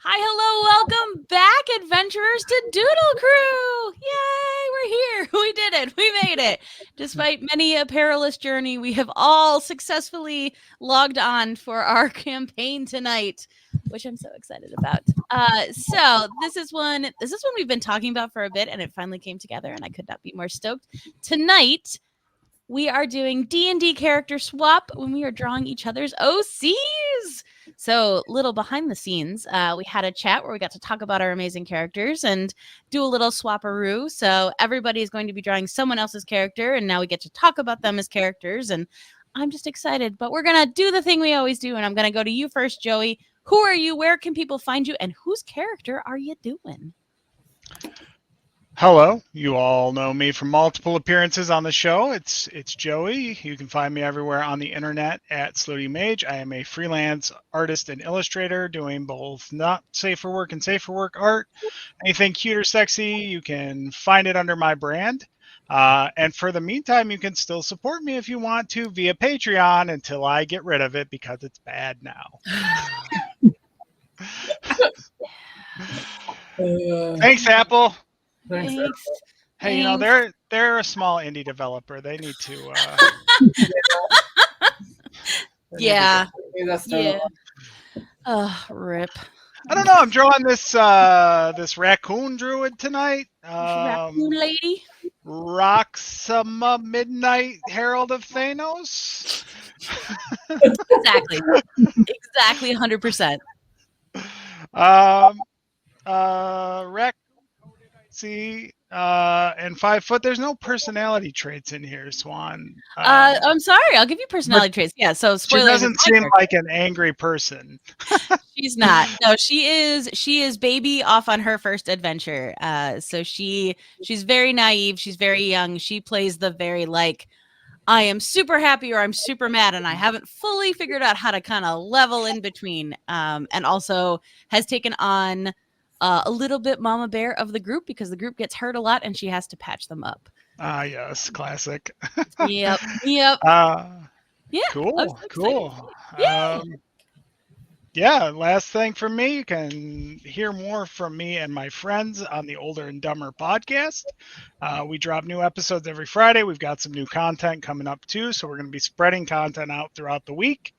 Hi, hello, welcome back, adventurers, to Doodle Crew! Yay, we're here. We did it. We made it. Despite many a perilous journey, we have all successfully logged on for our campaign tonight, which I'm so excited about. So this is one we've been talking about for a bit, and it finally came together, and I could not be more stoked. Tonight, we are doing D&D character swap when we are drawing each other's OCs. So, little behind the scenes, we had a chat where we got to talk about our amazing characters and do a little swapperoo. So, everybody is going to be drawing someone else's character, and now we get to talk about them as characters. And I'm just excited, but we're going to do the thing we always do. And I'm going to go to you first, Joey. Who are you? Where can people find you? And whose character are you doing? Hello, you all know me from multiple appearances on the show. It's Joey. You can find me everywhere on the internet at Slutty Mage. I am a freelance artist and illustrator doing both not safe for work and safe for work art. Anything cute or sexy, you can find it under my brand. And for the meantime, you can still support me if you want to via Patreon until I get rid of it because it's bad now. Thanks, Apple. Thanks. Hey, you know, they're a small indie developer. They need to Yeah. Rip. I don't know. I'm drawing this this raccoon druid tonight. Raccoon lady. Rox'a Midnight Herald of Thanos. Exactly. Exactly 100%. See, and 5 foot. There's no personality traits in here, Swan. I'm sorry. I'll give you personality traits. Yeah. So spoiler. She doesn't seem like an angry person. She's not. No, she is baby off on her first adventure. So she's very naive. She's very young. She plays the very like, I am super happy or I'm super mad, and I haven't fully figured out how to kind of level in between. And also has taken on a little bit mama bear of the group because the group gets hurt a lot and she has to patch them up. Yes, classic. Yep. Yeah. Cool. Yeah. Yeah, last thing from me, you can hear more from me and my friends on the Older and Dumber podcast. We drop new episodes every Friday. We've got some new content coming up too, so we're going to be spreading content out throughout the week.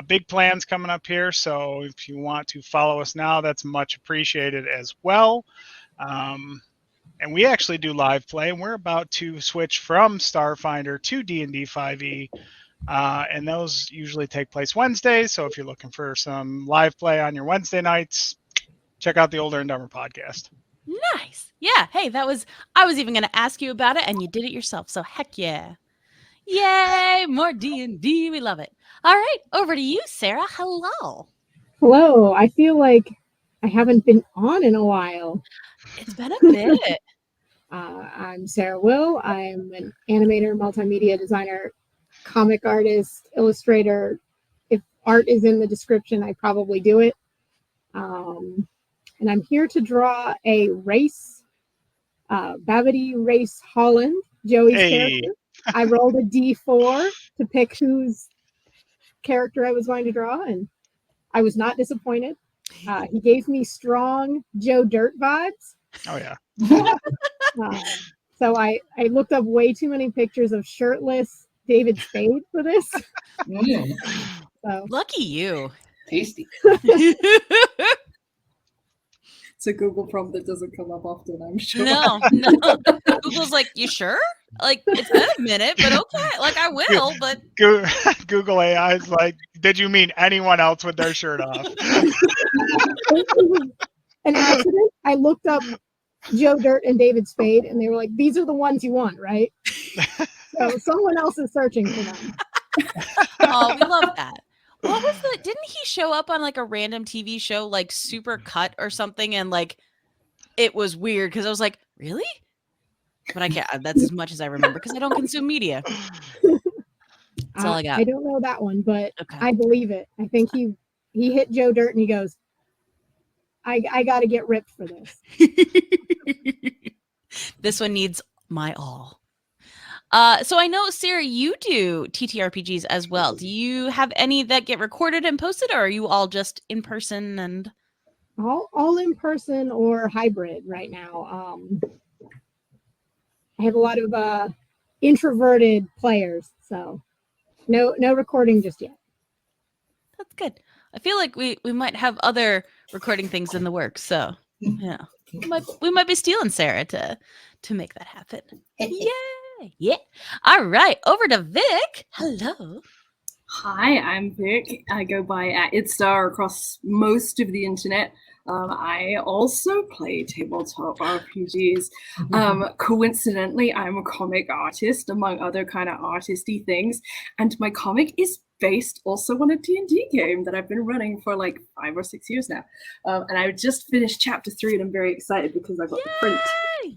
Big plans coming up here, so if you want to follow us now, that's much appreciated as well. And we actually do live play, and we're about to switch from Starfinder to D&D 5e. And those usually take place Wednesdays. So if you're looking for some live play on your Wednesday nights, check out the Older and Dumber podcast. Nice. Yeah. Hey, I was even going to ask you about it and you did it yourself. So heck yeah. Yay. More D&D. We love it. All right. Over to you, Sarah. Hello. Hello. I feel like I haven't been on in a while. It's been a bit. I'm Sarah Will. I'm an animator, multimedia designer, comic artist, illustrator. If art is in the description, I probably do it. And I'm here to draw a race, Babbity race Holland, Joey's character. I rolled a D4 to pick whose character I was going to draw, and I was not disappointed. He gave me strong Joe Dirt vibes. Oh, yeah. So I looked up way too many pictures of shirtless David Spade for this. So. Lucky you. Tasty. It's a Google prompt that doesn't come up often, I'm sure. No. Google's like, you sure? Like, it's been a minute, but okay. Like, I will, but... Google AI is like, did you mean anyone else with their shirt off? An accident. I looked up Joe Dirt and David Spade, and they were like, these are the ones you want, right? So someone else is searching for them. Oh, we love that. What was didn't he show up on like a random TV show like Super Cut or something, and like it was weird because I was like, really? But I can't, that's as much as I remember because I don't consume media. That's all I got. I don't know that one, but okay. I believe it. I think he hit Joe Dirt and he goes, I got to get ripped for this. This one needs my all. So I know, Sarah, you do TTRPGs as well. Do you have any that get recorded and posted, or are you all just in person? And all in person or hybrid right now. I have a lot of introverted players, so no recording just yet. That's good. I feel like we might have other recording things in the works, so yeah, we might be stealing Sarah to make that happen. Yay! Yeah. All right, over to Vic. Hello. Hi, I'm Vic. I go by @itstar across most of the internet. I also play tabletop RPGs. Coincidentally, I'm a comic artist, among other kind of artisty things, and my comic is based also on a D&D game that I've been running for like 5 or 6 years now. And I just finished chapter 3, and I'm very excited because I've got the print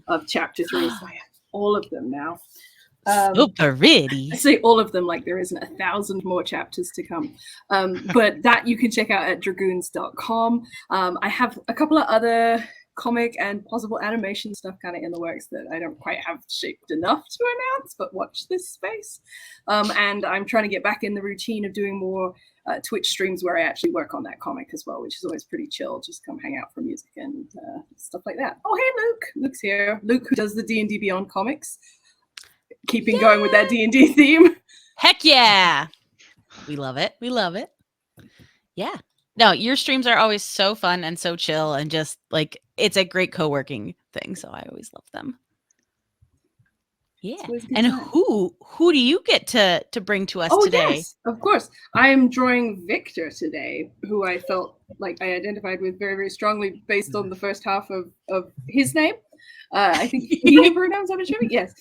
of chapter 3, so I have all of them now. Super ready. I say all of them like there isn't 1,000 more chapters to come. But that you can check out at dragoons.com. I have a couple of other comic and possible animation stuff kind of in the works that I don't quite have shaped enough to announce, but watch this space. And I'm trying to get back in the routine of doing more Twitch streams where I actually work on that comic as well, which is always pretty chill. Just come hang out for music and stuff like that. Oh, hey, Luke. Luke's here. Luke, who does the D&D Beyond comics. Keeping going with that D&D theme. Heck yeah. We love it. We love it. Yeah. No, your streams are always so fun and so chill and just like it's a great co-working thing. So I always love them. Yeah. And who do you get to bring to us today? Yes, of course. I am drawing Victor today, who I felt like I identified with very, very strongly based on the first half of his name. I think he pronouns, I'm assuming. Yes.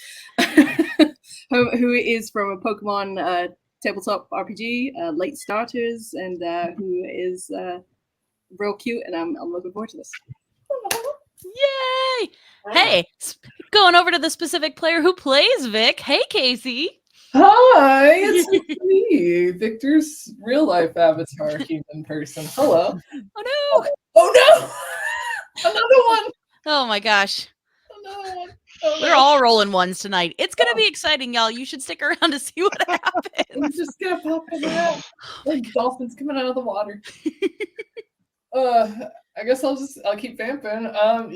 Who is from a Pokemon tabletop RPG, late starters, and who is real cute, and I'm looking forward to this. Yay! Hey, going over to the specific player who plays Vic. Hey, Kaycie. Hi, it's me, Victor's real life avatar human person. Hello. Oh no! Oh no! Another one! Oh my gosh. Another one. Oh, We're all rolling ones tonight. It's gonna be exciting, y'all. You should stick around to see what happens. I'm just gonna pop in out like dolphins coming out of the water. I guess I'll keep vamping. I'm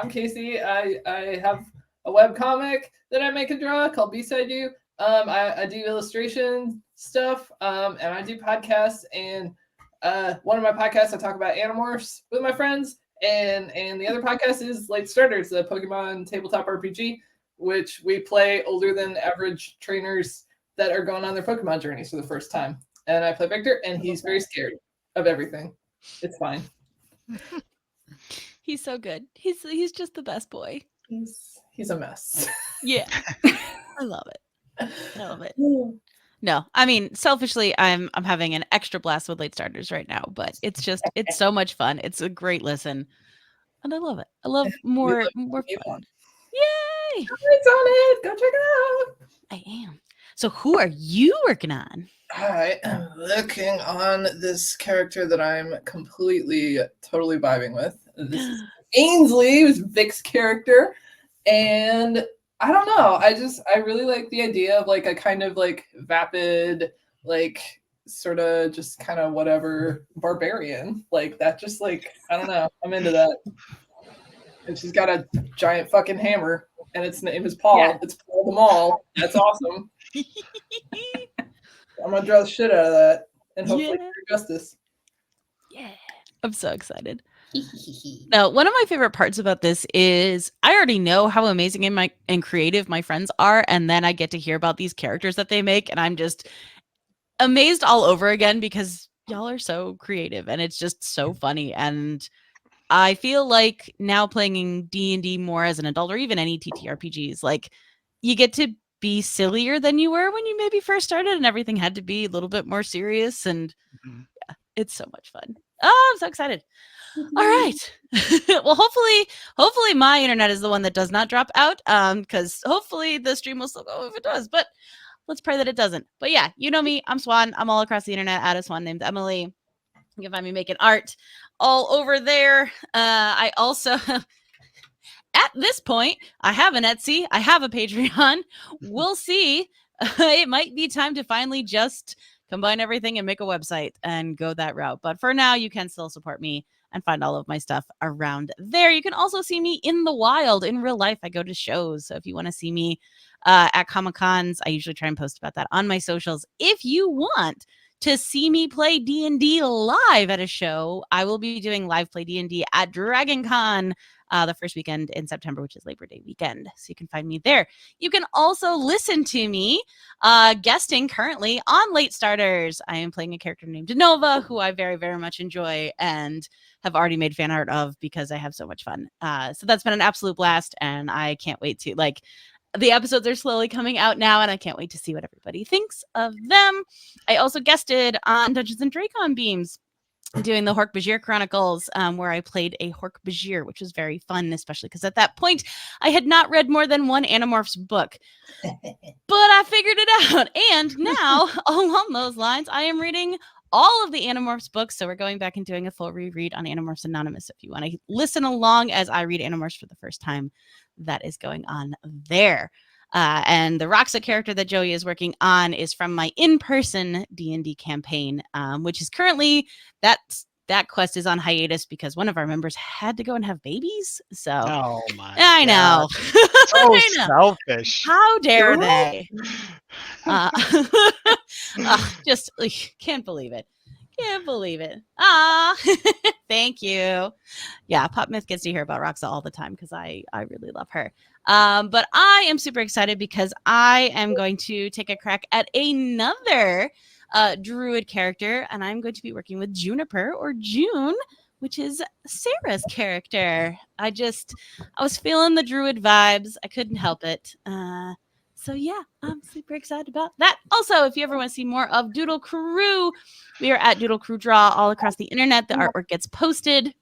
Kaycie. I have a web comic that I make and draw called B-Side You. I do illustration stuff, and I do podcasts. And one of my podcasts, I talk about Animorphs with my friends. And the other podcast is Late Starters, the Pokemon tabletop RPG, which we play older than average trainers that are going on their Pokemon journeys for the first time. And I play Victor, and he's very scared of everything. It's fine. He's so good. He's just the best boy. He's a mess. Yeah. I love it. I love it. No, I mean, selfishly, I'm having an extra blast with Late Starters right now, but it's so much fun. It's a great listen, and I love it. I love more fun. Yay! It's on it. Go check it out. I am. So, who are you working on? I am looking on this character that I'm totally vibing with. This is Ainsley, who's Vic's character, and I don't know. I really like the idea of like a kind of like vapid, like sort of just kind of whatever barbarian. Like that just like, I don't know. I'm into that. And she's got a giant fucking hammer and its name is Paul. Yeah. It's Paul the Mall. That's awesome. I'm gonna draw the shit out of that and hopefully do justice. Yeah. I'm so excited. Now, one of my favorite parts about this is I already know how amazing and creative my friends are, and then I get to hear about these characters that they make, and I'm just amazed all over again because y'all are so creative, and it's just so funny. And I feel like now playing D&D more as an adult, or even any TTRPGs, like you get to be sillier than you were when you maybe first started, and everything had to be a little bit more serious. And yeah, it's so much fun. Oh, I'm so excited. All right. Well, hopefully my internet is the one that does not drop out. Because hopefully the stream will still go if it does, but let's pray that it doesn't. But yeah, you know me, I'm Swan. I'm all across the internet at a Swan named Emily. You can find me making art all over there. I also at this point, I have an Etsy, I have a Patreon. We'll see. It might be time to finally just combine everything and make a website and go that route. But for now, you can still support me and find all of my stuff around there. You can also see me in the wild, in real life. I go to shows. So if you want to see me at Comic-Cons, I usually try and post about that on my socials. If you want to see me play D&D live at a show, I will be doing live play D&D at Dragon Con the first weekend in September, which is Labor Day weekend. So you can find me there. You can also listen to me guesting currently on Late Starters. I am playing a character named Denova, who I very, very much enjoy and have already made fan art of because I have so much fun. So that's been an absolute blast, and I can't wait to, like, the episodes are slowly coming out now, and I can't wait to see what everybody thinks of them. I also guested on Dungeons & Dracon Beams, doing the Hork-Bajir Chronicles, where I played a Hork-Bajir, which was very fun, especially because at that point, I had not read more than one Animorphs book. But I figured it out. And now, along those lines, I am reading all of the Animorphs books. So we're going back and doing a full reread on Animorphs Anonymous. If you want to listen along as I read Animorphs for the first time, that is going on there. And the Rox'a character that Joey is working on is from my in-person D&D campaign, which is currently, that quest is on hiatus because one of our members had to go and have babies. So Oh my I know. So I know. selfish. How dare they? Just can't believe it. Can't believe it. Thank you. Yeah, Pop Myth gets to hear about Rox'a all the time because I really love her. But I am super excited because I am going to take a crack at another druid character, and I'm going to be working with Juniper, or June, which is Sarah's character. I was feeling the druid vibes. I couldn't help it. So yeah, I'm super excited about that. Also, if you ever want to see more of Doodle Crew, we are at Doodle Crew Draw all across the internet. The artwork gets posted.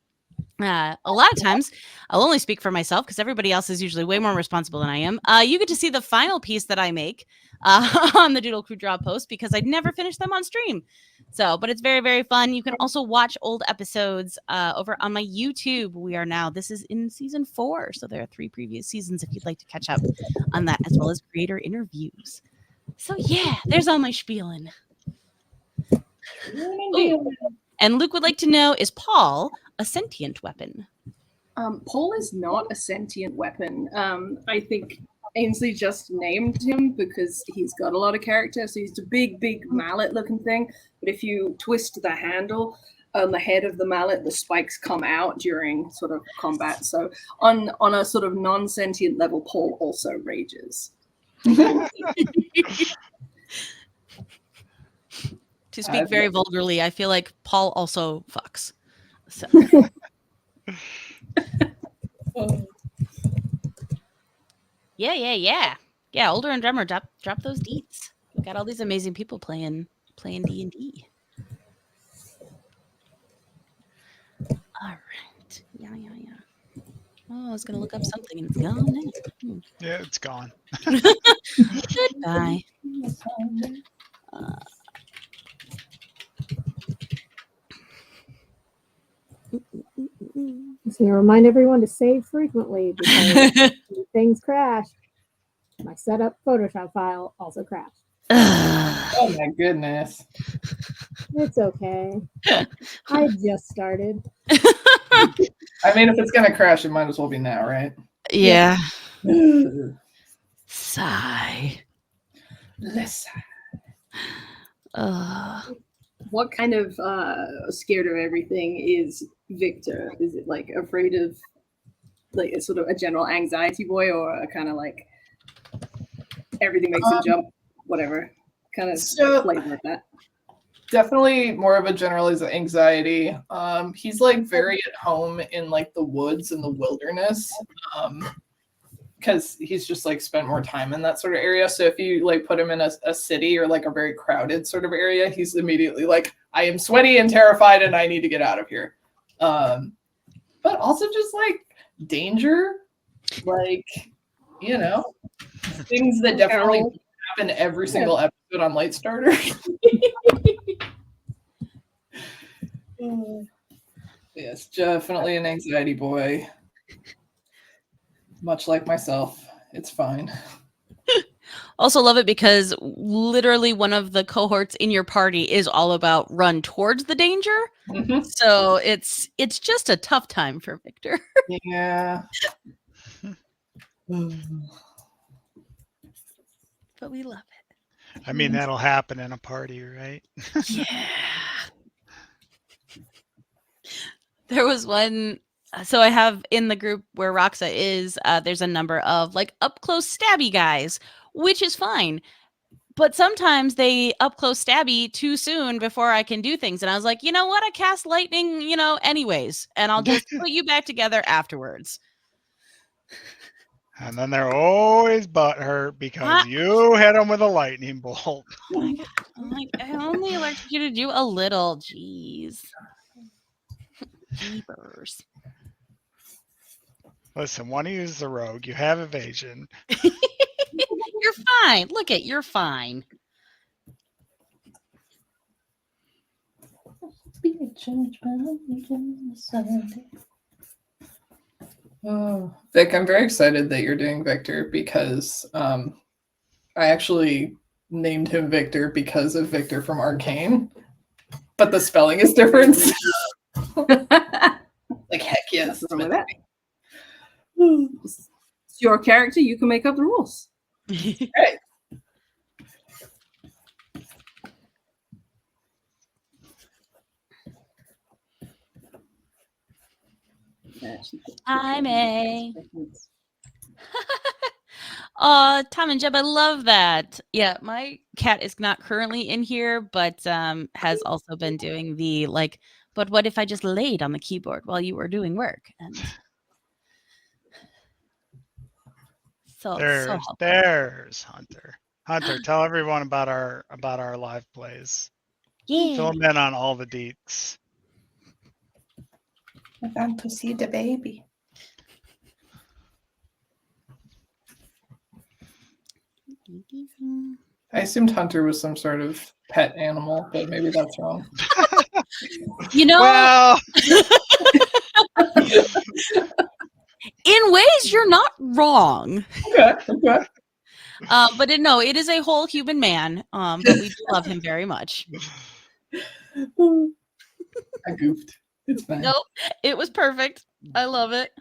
A lot of times, I'll only speak for myself because everybody else is usually way more responsible than I am. You get to see the final piece that I make on the Doodle Crew Draw post because I'd never finished them on stream. So, but it's very, very fun. You can also watch old episodes over on my YouTube. This is in season 4. So there are 3 previous seasons if you'd like to catch up on that, as well as creator interviews. So yeah, there's all my spieling. Ooh. And Luke would like to know, is Paul a sentient weapon? Paul is not a sentient weapon. I think Ainsley just named him because he's got a lot of character. So he's a big, big mallet-looking thing. But if you twist the handle on the head of the mallet, the spikes come out during sort of combat. So on a sort of non-sentient level, Paul also rages. To speak very vulgarly, I feel like Paul also fucks. So. Yeah. Older and drummer, drop those deets. We got all these amazing people playing D&D. All right. Yeah. Oh, I was gonna look up something and it's gone now. Yeah, it's gone. Goodbye. So you remind everyone to save frequently because when things crash. My setup Photoshop file also crashed. Oh my goodness. It's okay. I just started. I mean, if it's gonna crash, it might as well be now, right? Yeah. Sigh. Less. What kind of scared of everything is Victor? Is it like afraid of like a sort of a general anxiety boy, or a kind of like everything makes him jump, whatever kind of flavor like that? Definitely more of a generalized anxiety. He's like very at home in like the woods and the wilderness. Because he's just like spent more time in that sort of area. So if you like put him in a city or like a very crowded sort of area, he's immediately like, I am sweaty and terrified and I need to get out of here. But also just like danger, like, you know, things that definitely happen every single episode on Light Starter. Yes, definitely an anxiety boy. Much like myself, it's fine. Also love it because literally one of the cohorts in your party is all about run towards the danger. Mhm. So it's just a tough time for Victor. Yeah. But we love I mean, that'll happen in a party, right? it. Yeah. There was one. So I have in the group where Rox'a is, there's a number of like up close stabby guys, which is fine. But sometimes they up close stabby too soon before I can do things. And I was like, you know what? I cast lightning, anyways, and I'll just put you back together afterwards. And then they're always butthurt because you hit them with a lightning bolt. Oh my God. I'm like, I only elected you to do a little. Jeez. Jeepers. Listen, one of you is the rogue. You have evasion. You're fine. Look at you're fine. Oh, Vic, I'm very excited that you're doing Victor because I actually named him Victor because of Victor from Arcane, but the spelling is different. Like, heck yes. What's wrong with that? It's your character. You can make up the rules. Right. I may. Tom and Jeb, I love that. Yeah, my cat is not currently in here, but has also been doing the like, but what if I just laid on the keyboard while you were doing work? And so There's Hunter. Hunter, tell everyone about our live plays. yeah. Fill them in on all the deets. I want to see the baby. I assumed Hunter was some sort of pet animal, but maybe that's wrong. Well, in ways you're not wrong. Okay. But it is a whole human man. But we do love him very much. I goofed. It's fine. Nope, it was perfect. I love it.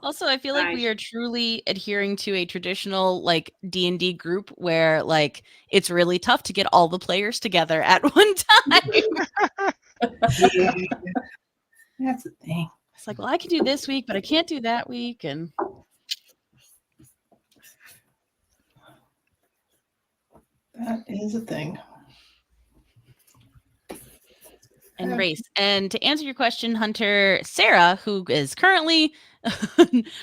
Also, I feel like we are truly adhering to a traditional like D&D group where like it's really tough to get all the players together at one time. That's the thing. It's like, well, I can do this week, but I can't do that week, and that is a thing. And race. And to answer your question, Hunter, Sarah, who is currently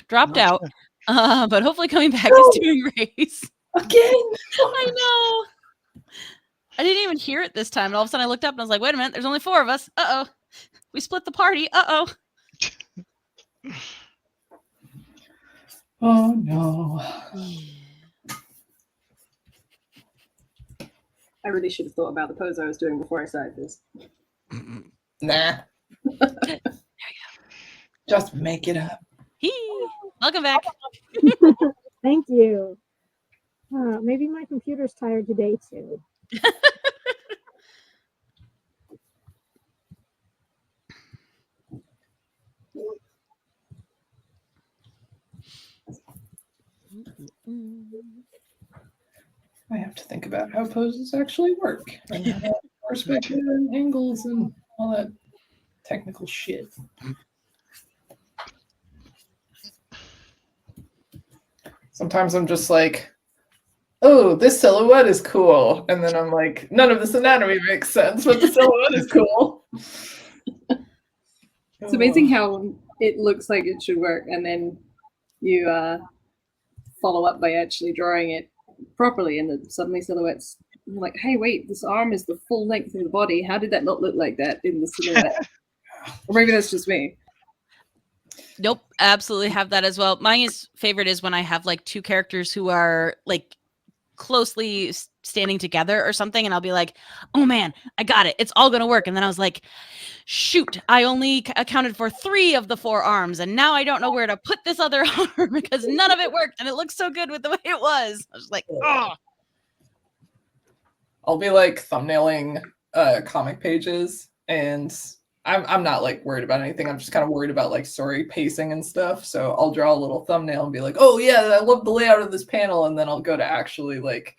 dropped out, but hopefully coming back, is doing race. Again. I know. I didn't even hear it this time. And all of a sudden I looked up and I was like, wait a minute, there's only 4 of us. Uh-oh. We split the party. Uh-oh. Oh, no. I really should have thought about the pose I was doing before I started this. Nah. Just make it up. Welcome back. Thank you. Maybe my computer's tired today too. I have to think about how poses actually work. And how perspective and angles and all that technical shit. Sometimes I'm just like, oh, this silhouette is cool. And then I'm like, none of this anatomy makes sense, but the silhouette is cool. It's amazing how it looks like it should work, and then you follow up by actually drawing it properly, and then suddenly silhouettes like, hey, wait, this arm is the full length of the body. How did that not look like that in the silhouette? Or maybe that's just me. Nope, absolutely have that as well. My favorite is when I have like 2 characters who are like closely standing together or something, and I'll be like, oh man, I got it. It's all going to work. And then I was like, shoot, I only accounted for 3 of the 4 arms, and now I don't know where to put this other arm because none of it worked, and it looks so good with the way it was. I was like, oh. I'll be like thumbnailing comic pages, and I'm not like worried about anything. I'm just kind of worried about like story pacing and stuff. So I'll draw a little thumbnail and be like, oh yeah, I love the layout of this panel, and then I'll go to actually like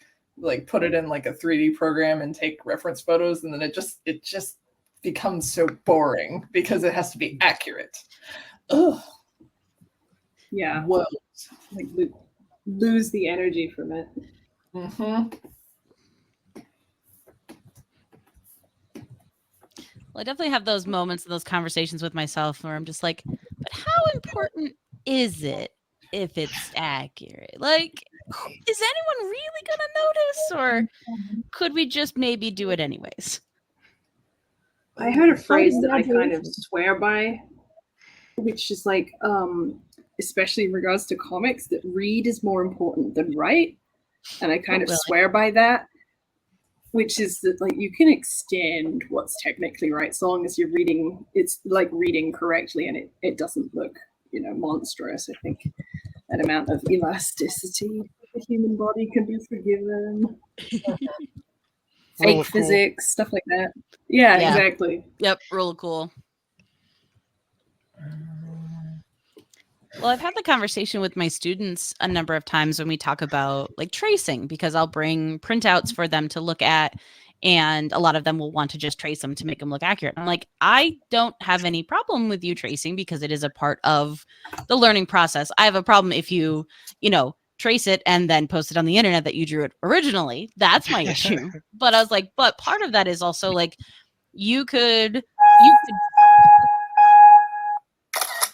put it in like a 3D program and take reference photos, and then it just becomes so boring because it has to be accurate. Ugh. Yeah. Whoa. Like lose the energy from it. Mm-hmm. Well, I definitely have those moments and those conversations with myself where I'm just like, but how important is it if it's accurate? Like, is anyone really going to notice, or could we just maybe do it anyways? I heard a phrase that I kind of swear by, which is like, especially in regards to comics, that read is more important than write. And I kind of swear by that, which is that like you can extend what's technically right so long as you're reading, it's like reading correctly and it doesn't look, monstrous. I think that amount of elasticity of the human body can be forgiven. Fake physics, stuff like that. Yeah, exactly. Yep, real cool. Well, I've had the conversation with my students a number of times when we talk about like tracing, because I'll bring printouts for them to look at, and a lot of them will want to just trace them to make them look accurate. I'm like, I don't have any problem with you tracing because it is a part of the learning process. I have a problem if you, trace it and then post it on the internet that you drew it originally. That's my issue. But I was like, but part of that is also like you could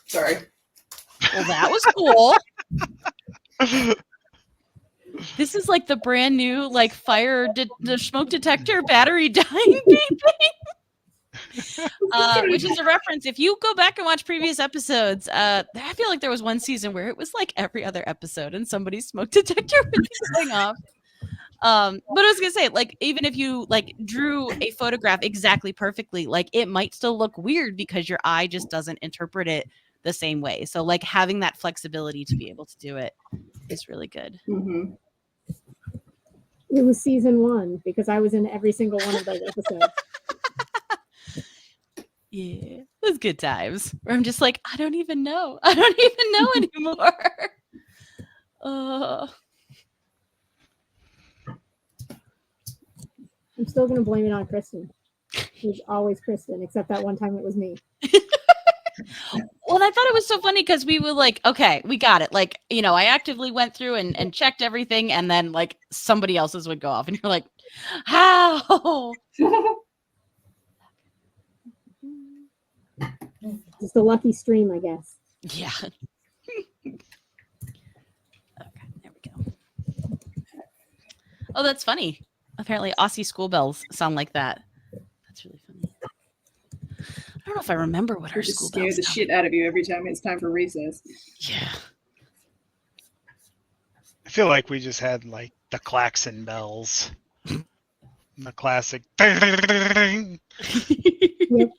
Sorry. Well, that was cool. This is like the brand new like the smoke detector battery dying beeping. Which is a reference. If you go back and watch previous episodes, I feel like there was one season where it was like every other episode and somebody's smoke detector would be going off. But I was gonna say, like, even if you like drew a photograph exactly perfectly, like it might still look weird because your eye just doesn't interpret it the same way. So like having that flexibility to be able to do it is really good. Mm-hmm. It was season 1 because I was in every single one of those episodes. Yeah, it was good times where I'm just like, I don't even know anymore. I'm still going to blame it on Kristen. It was always Kristen, except that one time it was me. Well, I thought it was so funny because we were like, okay, we got it. Like, I actively went through and checked everything, and then like somebody else's would go off, and you're like, how? Just a lucky stream, I guess. Yeah. Okay, there we go. Oh, that's funny. Apparently Aussie school bells sound like that. That's really funny. I don't know if I remember what our school bells scare the shit out of you every time it's time for recess. Yeah. I feel like we just had like the klaxon bells. The classic. Ding. Yep.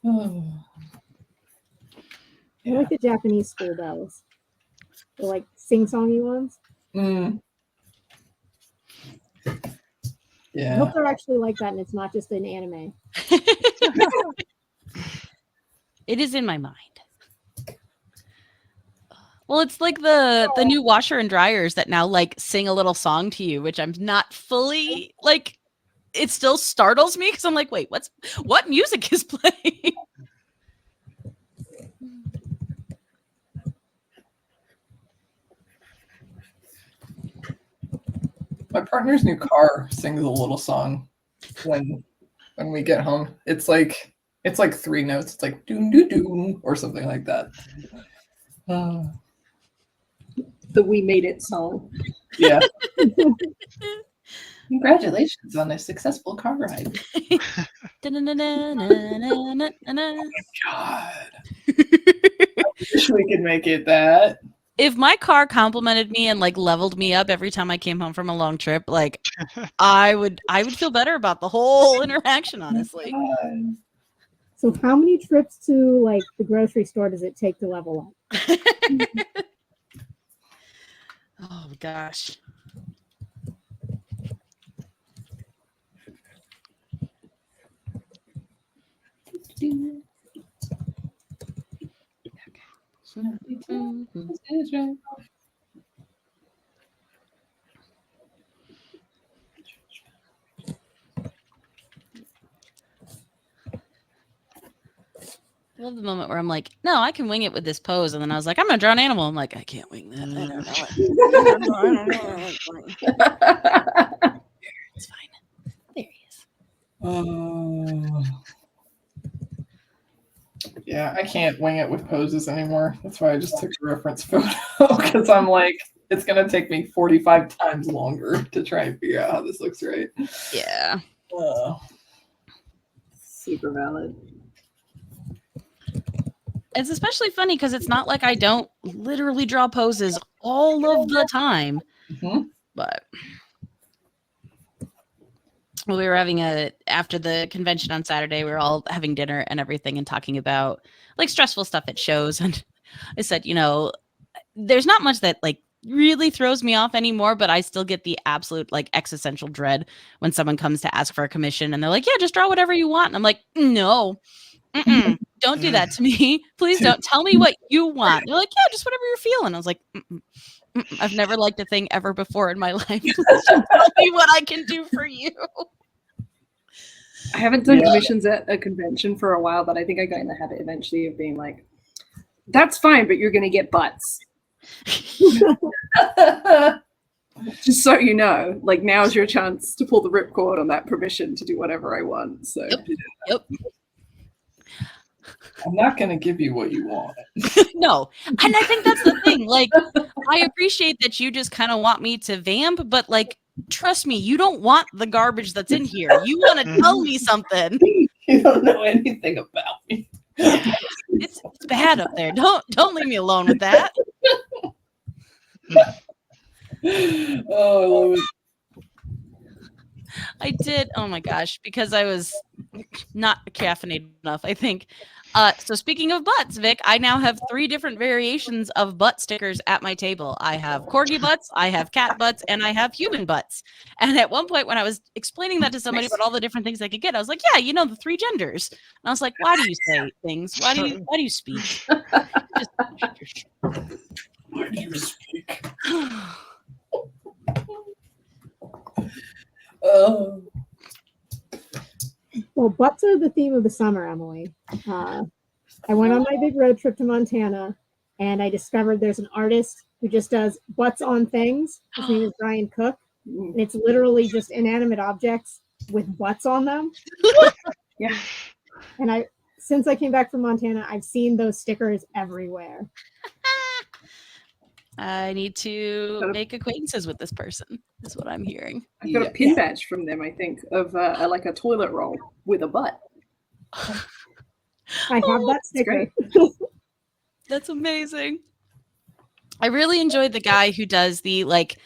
I like the Japanese school bells. They're like sing-songy ones. Mm. Yeah. I hope they're actually like that and it's not just an anime. It is in my mind. Well, it's like the new washer and dryers that now like sing a little song to you, which I'm not fully like. It still startles me because I'm like, wait, what music is playing? My partner's new car sings a little song when we get home. It's like 3 notes. It's like doom doo doom or something like that. The We Made It song. Yeah. Congratulations on a successful car ride. God. I wish we could make it that. if my car complimented me and like leveled me up every time I came home from a long trip, like I would feel better about the whole interaction, honestly. So how many trips to like the grocery store does it take to level up? Oh gosh. I love the moment where I'm like, no, I can wing it with this pose. And then I was like, I'm going to draw an animal. I'm like, I can't wing that. I don't know it. I don't know it. It's fine. There he is. Yeah, I can't wing it with poses anymore. That's why I just took a reference photo because I'm like, it's going to take me 45 times longer to try and figure out how this looks right. Yeah. Super valid. It's especially funny because it's not like I don't literally draw poses all of the time. Mm-hmm. But we were having after the convention on Saturday, we were all having dinner and everything and talking about like stressful stuff at shows. And I said, you know, there's not much that like really throws me off anymore, but I still get the absolute like existential dread when someone comes to ask for a commission and they're like, yeah, just draw whatever you want. And I'm like, no. Don't do that to me. Please don't. Tell me what you want. They're like, yeah, just whatever you're feeling. I was like, I've never liked a thing ever before in my life. Please just tell me what I can do for you. I haven't done commissions at a convention for a while, but I think I got in the habit eventually of being like, that's fine, but you're going to get butts. Just so you know, like now's your chance to pull the ripcord on that permission to do whatever I want. So Yep. I'm not going to give you what you want. No. And I think that's the thing. Like, I appreciate that you just kind of want me to vamp, but like, trust me, you don't want the garbage that's in here. You want to tell me something. You don't know anything about me. It's bad up there. Don't leave me alone with that. Oh, I love it. I did. Oh my gosh, because I was not caffeinated enough, I think. So speaking of butts, Vic, I now have 3 different variations of butt stickers at my table. I have corgi butts, I have cat butts, and I have human butts. And at one point when I was explaining that to somebody about all the different things I could get, I was like, yeah, you know, the 3 genders. And I was like, why do you say things? Why do you speak? Why do you speak? Oh. Well, butts are the theme of the summer, Emily. I went on my big road trip to Montana, and I discovered there's an artist who just does butts on things. His name is Brian Cook, and it's literally just inanimate objects with butts on them. Yeah. And since I came back from Montana, I've seen those stickers everywhere. I need to make acquaintances with this person, is what I'm hearing. I got a pin badge from them, I think, of like a toilet roll with a butt. I have that sticker. That's amazing. I really enjoyed the guy who does the like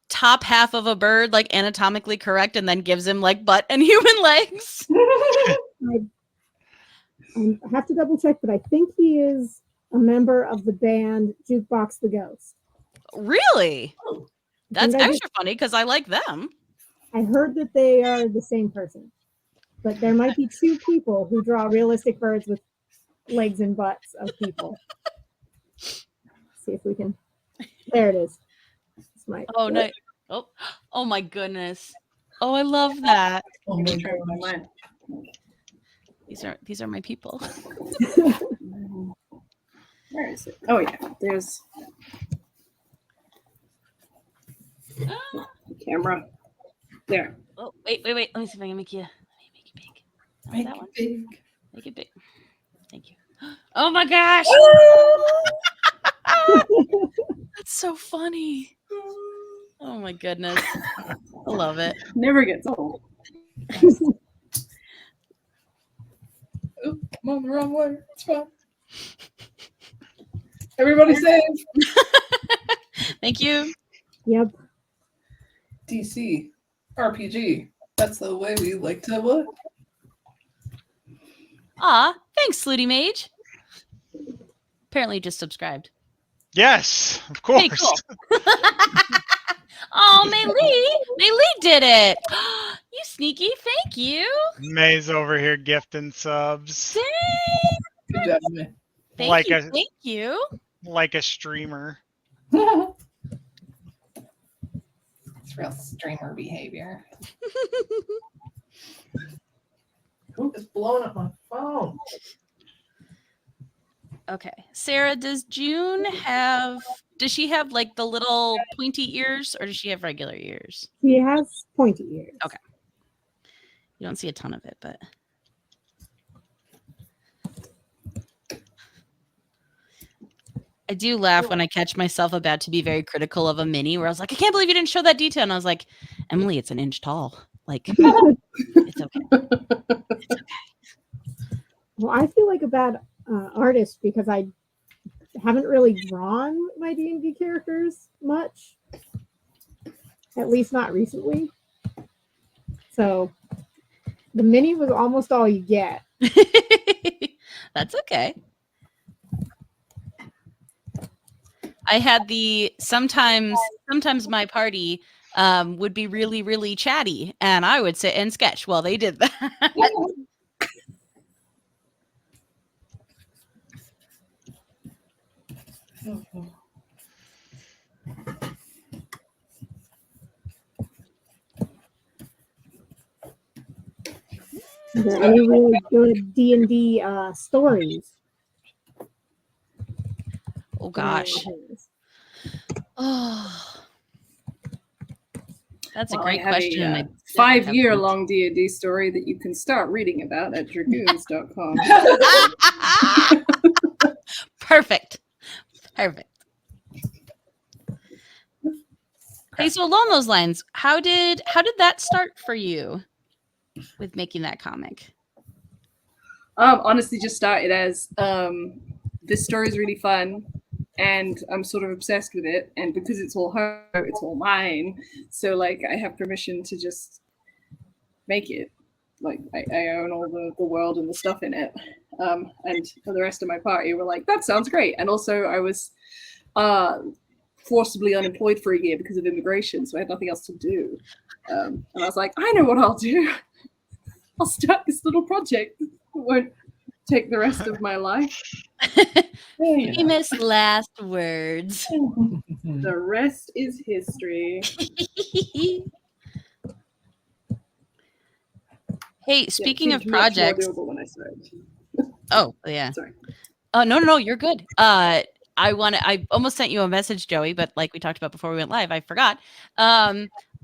top half of a bird like anatomically correct and then gives him like butt and human legs. I have to double check, but I think he is a member of the band Jukebox the Ghost. Really? That's extra funny because I like them. I heard that they are the same person, but there might be 2 people who draw realistic birds with legs and butts of people. Let's see if we can. There it is. Oh no! Oh my goodness! Oh, I love that. Oh my God. These are my people. Where is it? Oh yeah, there's the camera. There. Oh wait! Let me see if I can make you. Let me make it big. Make it big. Make it big. Thank you. Oh my gosh! That's so funny. Oh my goodness! I love it. Never gets old. Oop, I'm on the wrong way. It's fine. Everybody save. Thank you. Yep. DC RPG. That's the way we like to what? Aw, thanks, Slooty Mage. Apparently just subscribed. Yes, of Hey, course. cool. Oh, Maylee did it. You sneaky, thank you. May's over here gifting subs Dang. Good job, man. Like Thank you. like a streamer. It's real streamer behavior. Who is blowing up my phone? Okay, Sarah, does she have like the little pointy ears, or does she have regular ears? He has pointy ears. Okay. You don't see a ton of it, but I do laugh when I catch myself about to be very critical of a mini where I was like, I can't believe you didn't show that detail. And I was like, Emily, it's an inch tall. Like, it's okay. It's okay. Well, I feel like a bad artist because I haven't really drawn my D&D characters much, at least not recently. So the mini was almost all you get. That's okay. I had sometimes my party would be really, really chatty, and I would sit and sketch while they did that. Are there any really good D&D stories? Oh gosh. Oh, that's a great question. A, and I 5-year-long D&D story that you can start reading about at dragoons.com. Perfect. Hey, so along those lines, how did that start for you with making that comic? Honestly, just started as this story is really fun, and I'm sort of obsessed with it. And because it's all her, it's all mine. So like, I have permission to just make it. Like I own all the world and the stuff in it. And the rest of my party were like, that sounds great. And also, I was forcibly unemployed for a year because of immigration, so I had nothing else to do. And I was like, I know what I'll do. I'll start this little project. It won't take the rest of my life. Famous last words. The rest is history. Hey, speaking of Much more projects. doable when I started. Oh, yeah. Sorry. No, you're good. I almost sent you a message, Joey, but like we talked about before we went live, I forgot.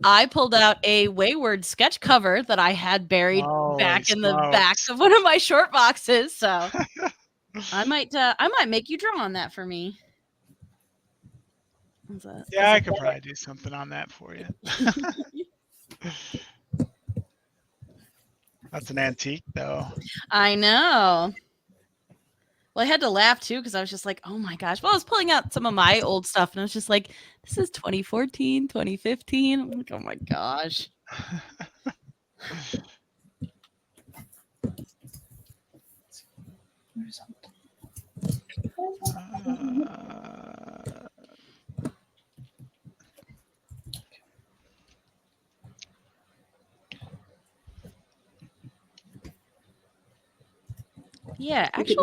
I pulled out a Wayward sketch cover that I had buried back in the back of one of my short boxes. So I might make you draw on that for me. Yeah, I could probably do something on that for you. That's an antique, though. I know. Well, I had to laugh, too, because I was just like, oh, my gosh. Well, I was pulling out some of my old stuff, and I was just like, this is 2014, 2015. I'm like, oh, my gosh. Yeah, actually,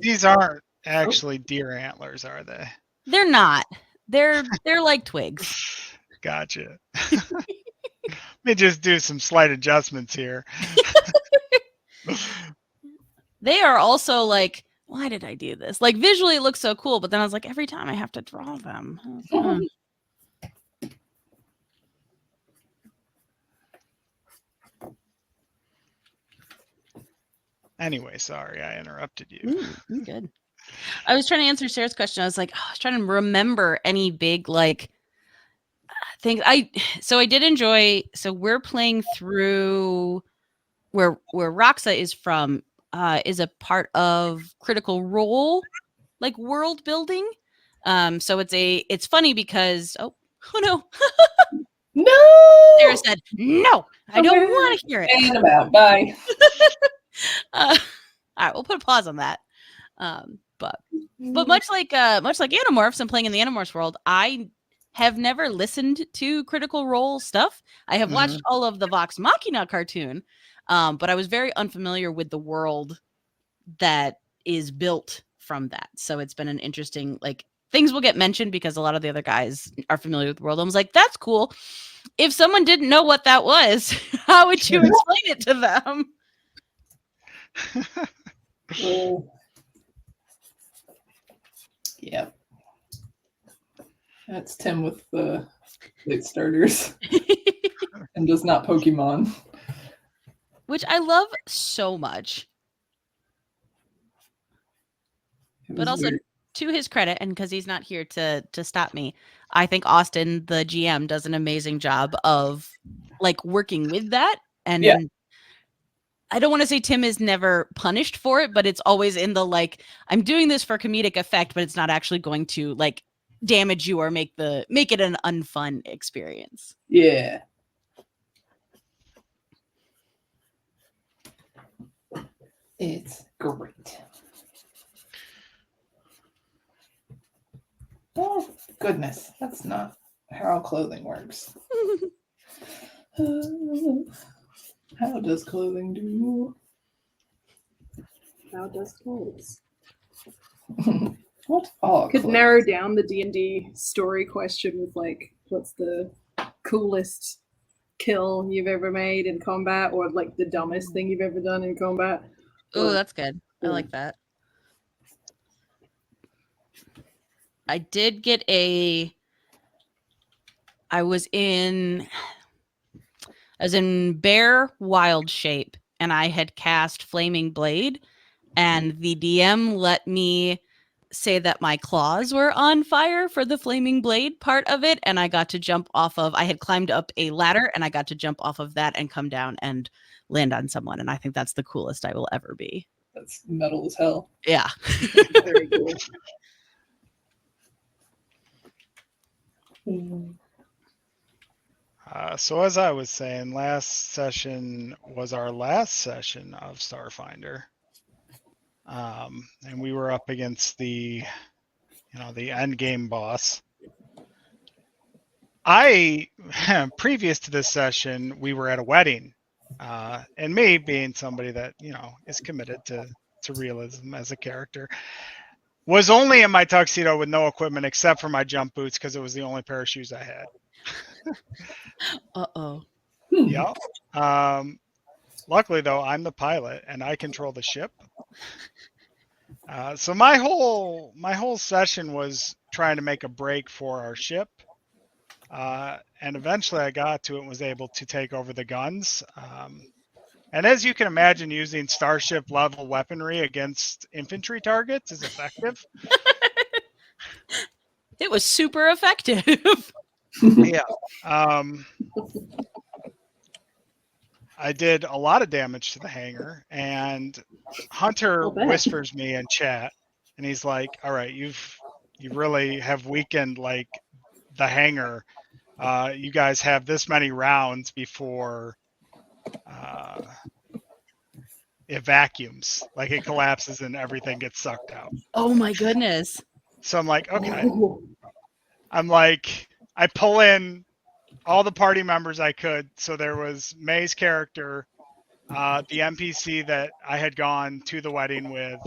these aren't actually deer antlers, are they? They're not. They're like twigs. Gotcha. Let me just do some slight adjustments here. They are also like, why did I do this? Like visually it looks so cool, but then I was like, every time I have to draw them. Anyway, sorry, I interrupted you. Ooh, good. I was trying to answer Sarah's question. I was like, I was trying to remember any big like things. I did enjoy. So we're playing through where Rox'a is from. Is a part of Critical Role, like world building. So it's funny because oh no. No. Sarah said, no, I don't want to hear it. And I'm out. Bye. All right, we'll put a pause on that. But much like Animorphs and playing in the Animorphs world, I have never listened to Critical Role stuff. I have watched all of the Vox Machina cartoon, but I was very unfamiliar with the world that is built from that. So it's been an interesting, like, things will get mentioned because a lot of the other guys are familiar with the world. I was like, that's cool. If someone didn't know what that was, how would you explain it to them? Oh. Yeah. That's Tim with the late starters and does not Pokemon. Which I love so much. But also, weird. To his credit, and because he's not here to stop me, I think Austin, the GM, does an amazing job of like working with that. And yeah. I don't want to say Tim is never punished for it, but it's always in the like, I'm doing this for comedic effect, but it's not actually going to like damage you or make it an unfun experience. Yeah. It's great. Oh, goodness. That's not how clothing works. How does clothing do? How does clothes? What are Could clothes? narrow down the D&D story question with like, what's the coolest kill you've ever made in combat, or like the dumbest thing you've ever done in combat? Oh, that's good. I like that. I did get I was in bear wild shape, and I had cast Flaming Blade, and the DM let me say that my claws were on fire for the Flaming Blade part of it, and I got to jump off of, I had climbed up a ladder, and I got to jump off of that and come down and land on someone, and I think that's the coolest I will ever be. That's metal as hell. Yeah. Very cool. So as I was saying, last session was our last session of Starfinder. And we were up against the end game boss. Previous to this session, we were at a wedding. And me being somebody that, is committed to realism as a character, was only in my tuxedo with no equipment except for my jump boots because it was the only pair of shoes I had. Uh-oh. Yeah. Luckily, though, I'm the pilot and I control the ship. So my whole session was trying to make a break for our ship. And eventually I got to it and was able to take over the guns. And as you can imagine, using starship level weaponry against infantry targets is effective. It was super effective. Yeah. I did a lot of damage to the hangar, and Hunter whispers me in chat, and he's like, all right, you really have weakened like the hangar. You guys have this many rounds before it vacuums, like it collapses and everything gets sucked out. Oh my goodness. So I'm like, okay. I pull in all the party members I could. So there was May's character, the NPC that I had gone to the wedding with,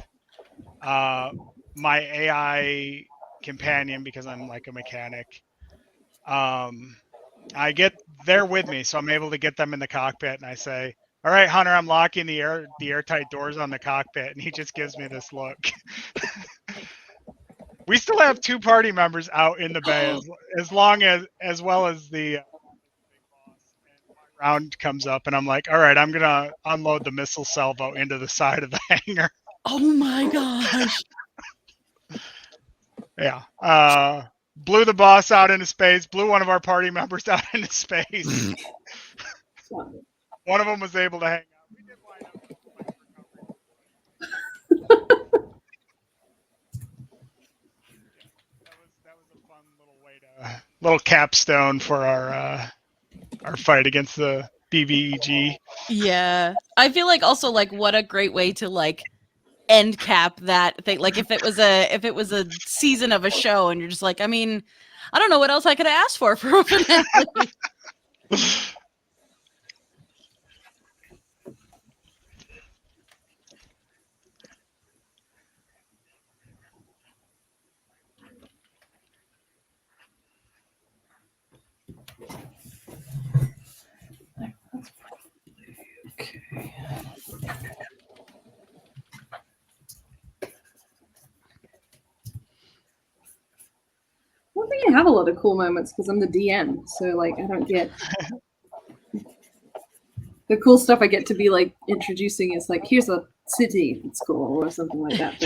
my AI companion, because I'm like a mechanic. I get there with me, so I'm able to get them in the cockpit, and I say, all right, Hunter, I'm locking the airtight doors on the cockpit. And he just gives me this look. We still have 2 party members out in the bay as well as the round comes up, and I'm like, all right, I'm gonna unload the missile salvo into the side of the hangar. Oh my gosh. Yeah. Blew the boss out into space, blew one of our party members out into space. One of them was able to hang out. We did wind up with recovery. little capstone for our fight against the BVEG. Yeah. I feel like also like what a great way to like end cap that thing. Like if it was a season of a show and you're just like, I mean, I don't know what else I could have asked for a finale. Okay. I don't think I have a lot of cool moments because I'm the DM, so like I don't get the cool stuff I get to be like introducing is like here's a city that's cool or something like that.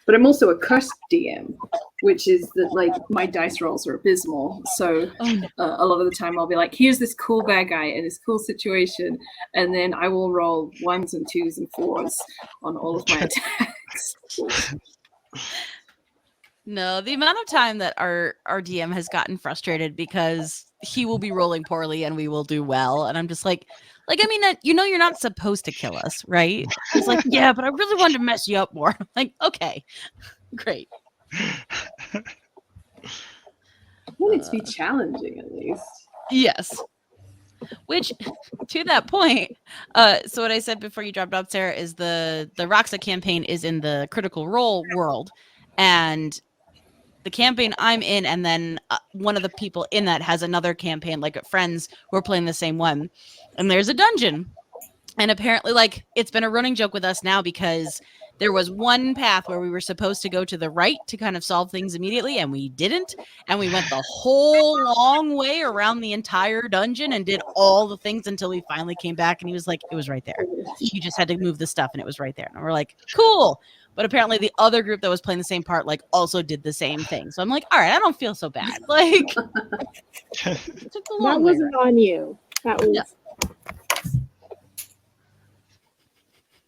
But I'm also a cursed DM, which is that like my dice rolls are abysmal. So a lot of the time I'll be like, here's this cool bad guy in this cool situation, and then I will roll 1s and 2s and 4s on all of my attacks. No, the amount of time that our DM has gotten frustrated because he will be rolling poorly and we will do well, and I'm just like I mean, you know, you're not supposed to kill us, right? He's like, yeah, but I really wanted to mess you up more. I'm like, okay, great. I want it to be challenging at least. Yes. Which, to that point, so what I said before you dropped off, Sarah, is the Rox'a campaign is in the Critical Role world, and the campaign I'm in, and then one of the people in that has another campaign, like friends who are playing the same one, and there's a dungeon, and apparently, like, it's been a running joke with us now because there was one path where we were supposed to go to the right to kind of solve things immediately, and we didn't, and we went the whole long way around the entire dungeon and did all the things until we finally came back, and he was like, it was right there. You just had to move the stuff, and it was right there. And we're like, cool. But apparently the other group that was playing the same part, like, also did the same thing. So I'm like, all right, I don't feel so bad. Like, it took a long That wasn't on you. That was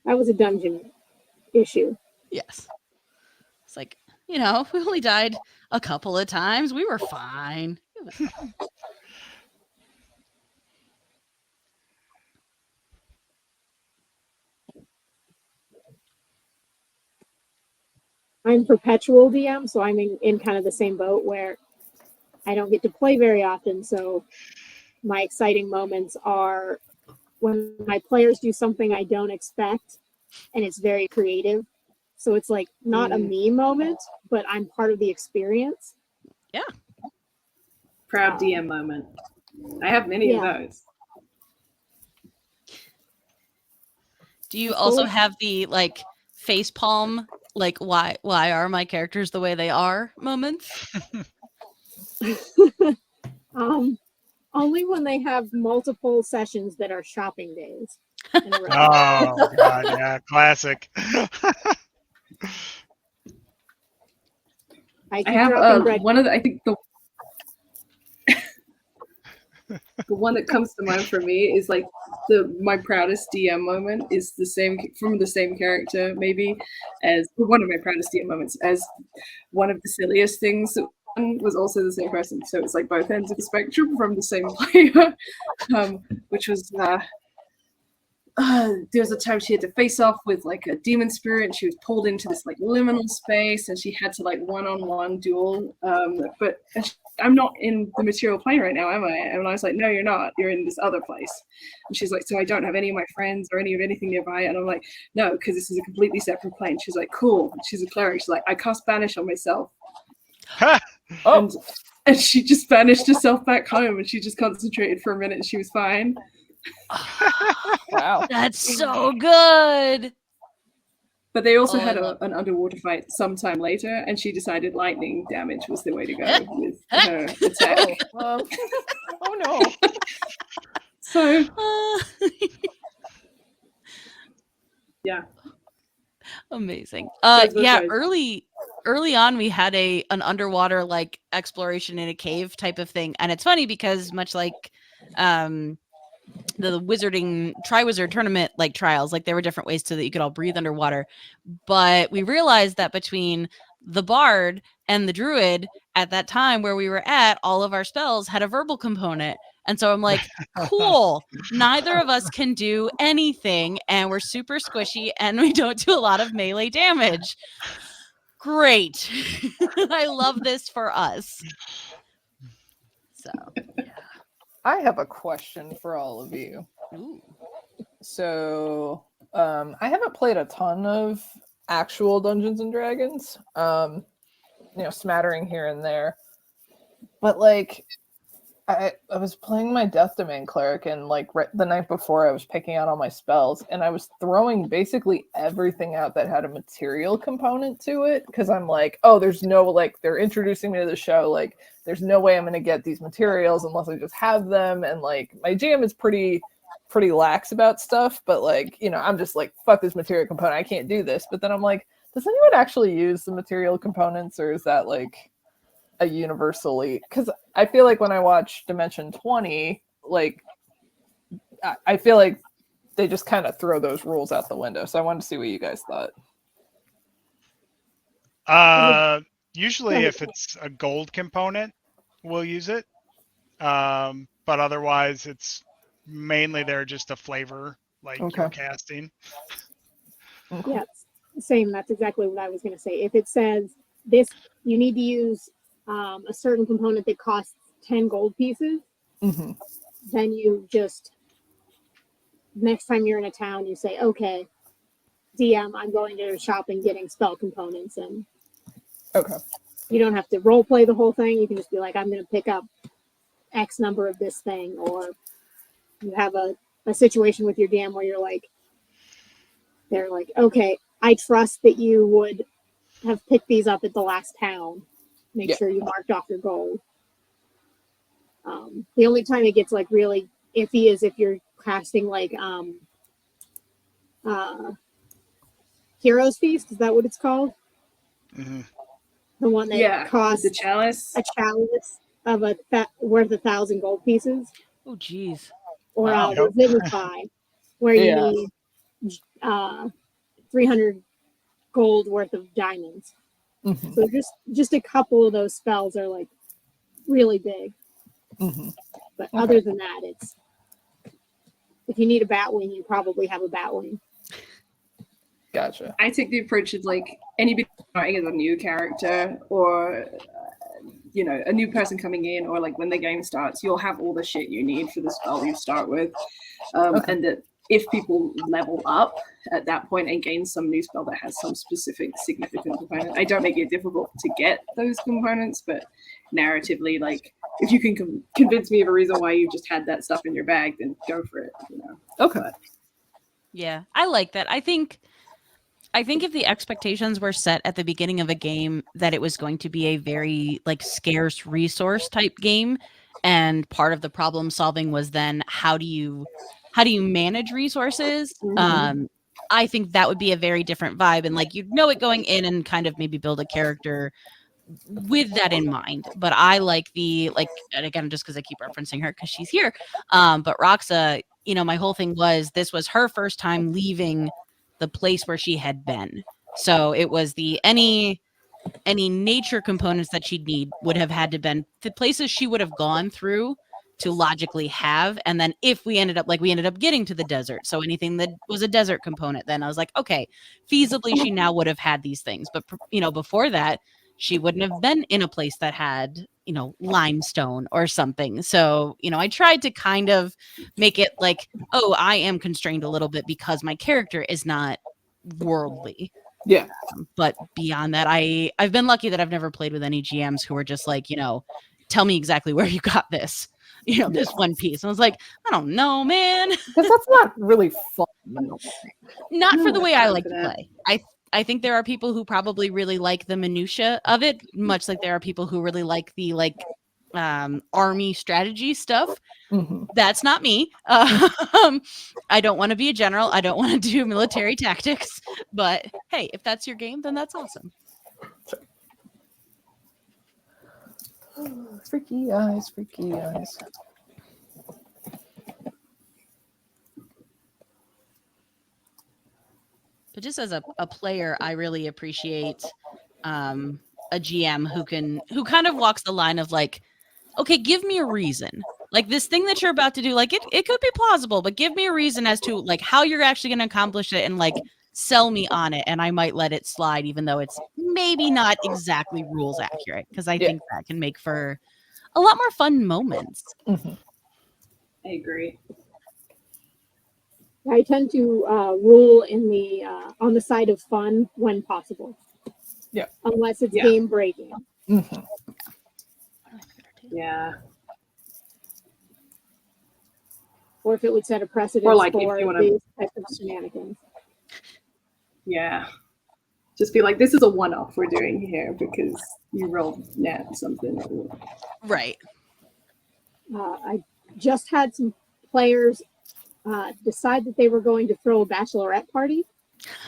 that was a dungeon issue. Yes. It's like, you know, we only died a couple of times. We were fine. It was fine. I'm perpetual DM, so I'm in kind of the same boat where I don't get to play very often. So my exciting moments are when my players do something I don't expect and it's very creative. So it's like not a me moment, but I'm part of the experience. Yeah. Proud DM moment. I have many of those. Do you also have the like face palm, like why are my characters the way they are moments? Only when they have multiple sessions that are shopping days. In a row. Oh god, yeah, classic. I have one of the, I think the the one that comes to mind for me is like my proudest DM moment is the same from the same character, maybe as one of my proudest DM moments as one of the silliest things that was also the same person. So it's like both ends of the spectrum from the same player, which was there was a time she had to face off with like a demon spirit, and she was pulled into this like liminal space, and she had to like one-on-one duel. But I'm not in the material plane right now, am I? And I was like, no, you're not. You're in this other place. And she's like, so I don't have any of my friends or anything nearby. And I'm like, no, because this is a completely separate plane. She's like, cool. She's a cleric. She's like, I cast banish on myself. And she just banished herself back home, and she just concentrated for a minute, and she was fine. Wow. That's so good. But they also had an underwater fight sometime later, and she decided lightning damage was the way to go with her attack. Oh no. So yeah. Amazing. Yeah, early on we had an underwater like exploration in a cave type of thing. And it's funny because much like the wizarding Triwizard tournament like trials, like there were different ways so that you could all breathe underwater. But we realized that between the bard and the druid at that time where we were at, all of our spells had a verbal component. And so I'm like, cool, neither of us can do anything, and we're super squishy, and we don't do a lot of melee damage. Great. I love this for us. So, I have a question for all of you. ooh. So, I haven't played a ton of actual Dungeons and Dragons, smattering here and there. But like, I was playing my Death Domain cleric, and like the night before, I was picking out all my spells, and I was throwing basically everything out that had a material component to it, because I'm like, oh, there's no, like, they're introducing me to the show, like, there's no way I'm going to get these materials unless I just have them, and like, my GM is pretty lax about stuff, but like, I'm just like, fuck this material component, I can't do this. But then I'm like, does anyone actually use the material components, or is that like a universally, because I feel like when I watch Dimension 20, like I feel like they just kind of throw those rules out the window. So I wanted to see what you guys thought. Usually if it's a gold component, we'll use it. But otherwise it's mainly they're just a flavor, like you're casting. Okay. Yeah, same. That's exactly what I was going to say. If it says this, you need to use a certain component that costs 10 gold pieces, then you just, next time you're in a town, you say, okay, DM, I'm going to a shop and getting spell components. And you don't have to role play the whole thing. You can just be like, I'm going to pick up X number of this thing. Or you have a situation with your DM where you're like, they're like, okay, I trust that you would have picked these up at the last town. Make sure you marked off your gold. The only time it gets like really iffy is if you're casting like Hero's Feast. Is that what it's called? Mm-hmm. The one that costs the chalice. A chalice of worth 1,000 gold pieces. Oh, geez. Or the Vivify, where you need 300 gold worth of diamonds. So just a couple of those spells are like really big. But other than that, it's, if you need a Batwing, you probably have a Batwing. Gotcha. I take the approach of like anybody starting as a new character, or a new person coming in, or like when the game starts, you'll have all the shit you need for the spell you start with, and that if people level up at that point and gain some new spell that has some specific significant component, I don't make it difficult to get those components, but narratively, like, if you can convince me of a reason why you just had that stuff in your bag, then go for it. Yeah, I like that. I think if the expectations were set at the beginning of a game that it was going to be a very like scarce resource type game, and part of the problem solving was then how do you manage resources? I think that would be a very different vibe, and like you'd know it going in and kind of maybe build a character with that in mind. But I like and again, just because I keep referencing her because she's here, but Rox'a, my whole thing was this was her first time leaving the place where she had been. So it was any nature components that she'd need would have had to been the places she would have gone through to logically have. And then if we ended up getting to the desert, so anything that was a desert component, then I was like, okay, feasibly she now would have had these things. But before that, she wouldn't have been in a place that had limestone or something. So I tried to kind of make it like, oh, I am constrained a little bit because my character is not worldly. Yeah. But beyond that, I've been lucky that I've never played with any GMs who are just like, tell me exactly where you got this, this one piece. And I was like, I don't know, man. Because that's not really fun. Not for the way I like to play. I think there are people who probably really like the minutia of it, much like there are people who really like the army strategy stuff. That's not me. I don't want to be a general. I don't want to do military tactics. But hey, if that's your game, then that's awesome. Freaky eyes, freaky eyes. But just as a player, I really appreciate a GM who kind of walks the line of like, okay, give me a reason. Like this thing that you're about to do, like it could be plausible, but give me a reason as to like how you're actually going to accomplish it and like sell me on it. And I might let it slide, even though it's maybe not exactly rules accurate, because I think that can make for a lot more fun moments. Mhm. I agree. I tend to rule in the on the side of fun when possible. Yeah. Unless it's game breaking. Mhm. Yeah. Or if it would set a precedent Or like if for you wanna- these types of shenanigans. Yeah. Just be like, this is a one-off we're doing here because you rolled nat something. Right. I just had some players decide that they were going to throw a bachelorette party.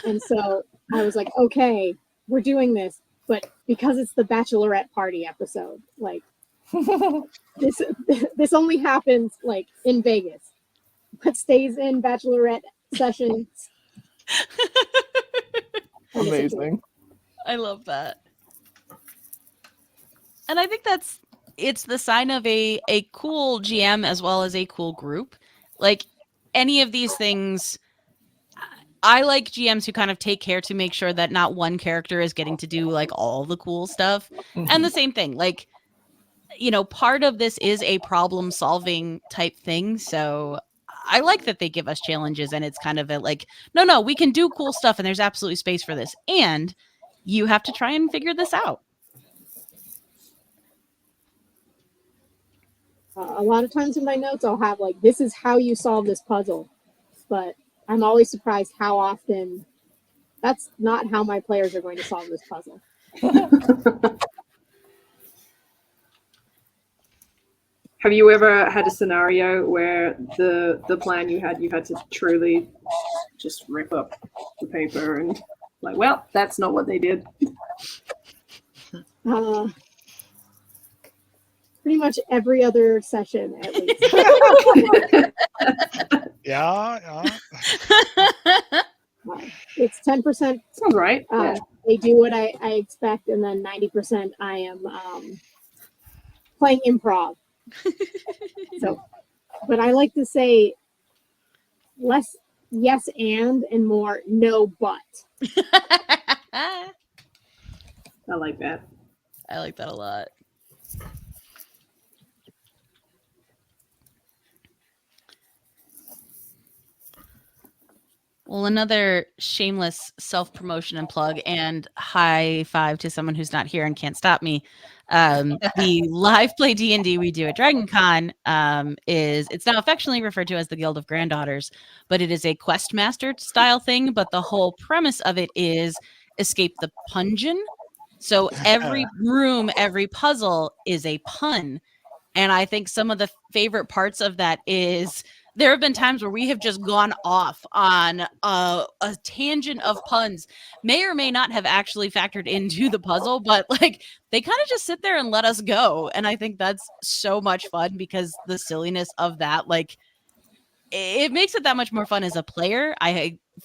And so I was like, okay, we're doing this, but because it's the bachelorette party episode, like this only happens like in Vegas. What stays in bachelorette sessions? Amazing. I love that. And I think it's the sign of a cool GM as well as a cool group. Like any of these things, I like GMs who kind of take care to make sure that not one character is getting to do like all the cool stuff. Mhm. And the same thing, like, you know, part of this is a problem solving type thing. So I like that they give us challenges and it's kind of a like, no, we can do cool stuff and there's absolutely space for this. And you have to try and figure this out. A lot of times in my notes, I'll have like, this is how you solve this puzzle. But I'm always surprised how often that's not how my players are going to solve this puzzle. Have you ever had a scenario where the plan you had to truly just rip up the paper and like, well, that's not what they did? Pretty much every other session, at least. Yeah. It's 10%. Sounds right. They do what I expect, and then 90% I am playing improv. So, but I like to say less yes and more no but. I like that. I like that a lot. Well, another shameless self-promotion and plug and high five to someone who's not here and can't stop me. The live play D&D we do at Dragon Con it's now affectionately referred to as the Guild of Granddaughters, but it is a Questmaster style thing. But the whole premise of it is escape the pungeon. So every room, every puzzle is a pun. And I think some of the favorite parts of that is there have been times where we have just gone off on a tangent of puns, may or may not have actually factored into the puzzle, but like they kind of just sit there and let us go. And I think that's so much fun because the silliness of that, like it makes it that much more fun as a player.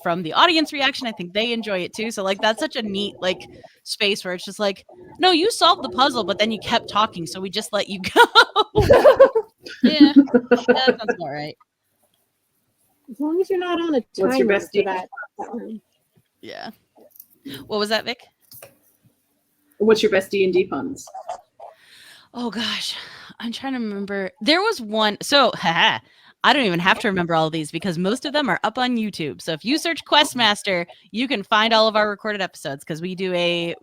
From the audience reaction, I think they enjoy it too. So like that's such a neat like space where it's just like, no, you solved the puzzle, but then you kept talking, so we just let you go. Yeah, that sounds all right. As long as you're not on a timer. What's your best for that room. Yeah. What was that, Vic? What's your best D&D puns? Oh gosh, I'm trying to remember. There was one. So, I don't even have to remember all of these because most of them are up on YouTube. So if you search Questmaster, you can find all of our recorded episodes because we do a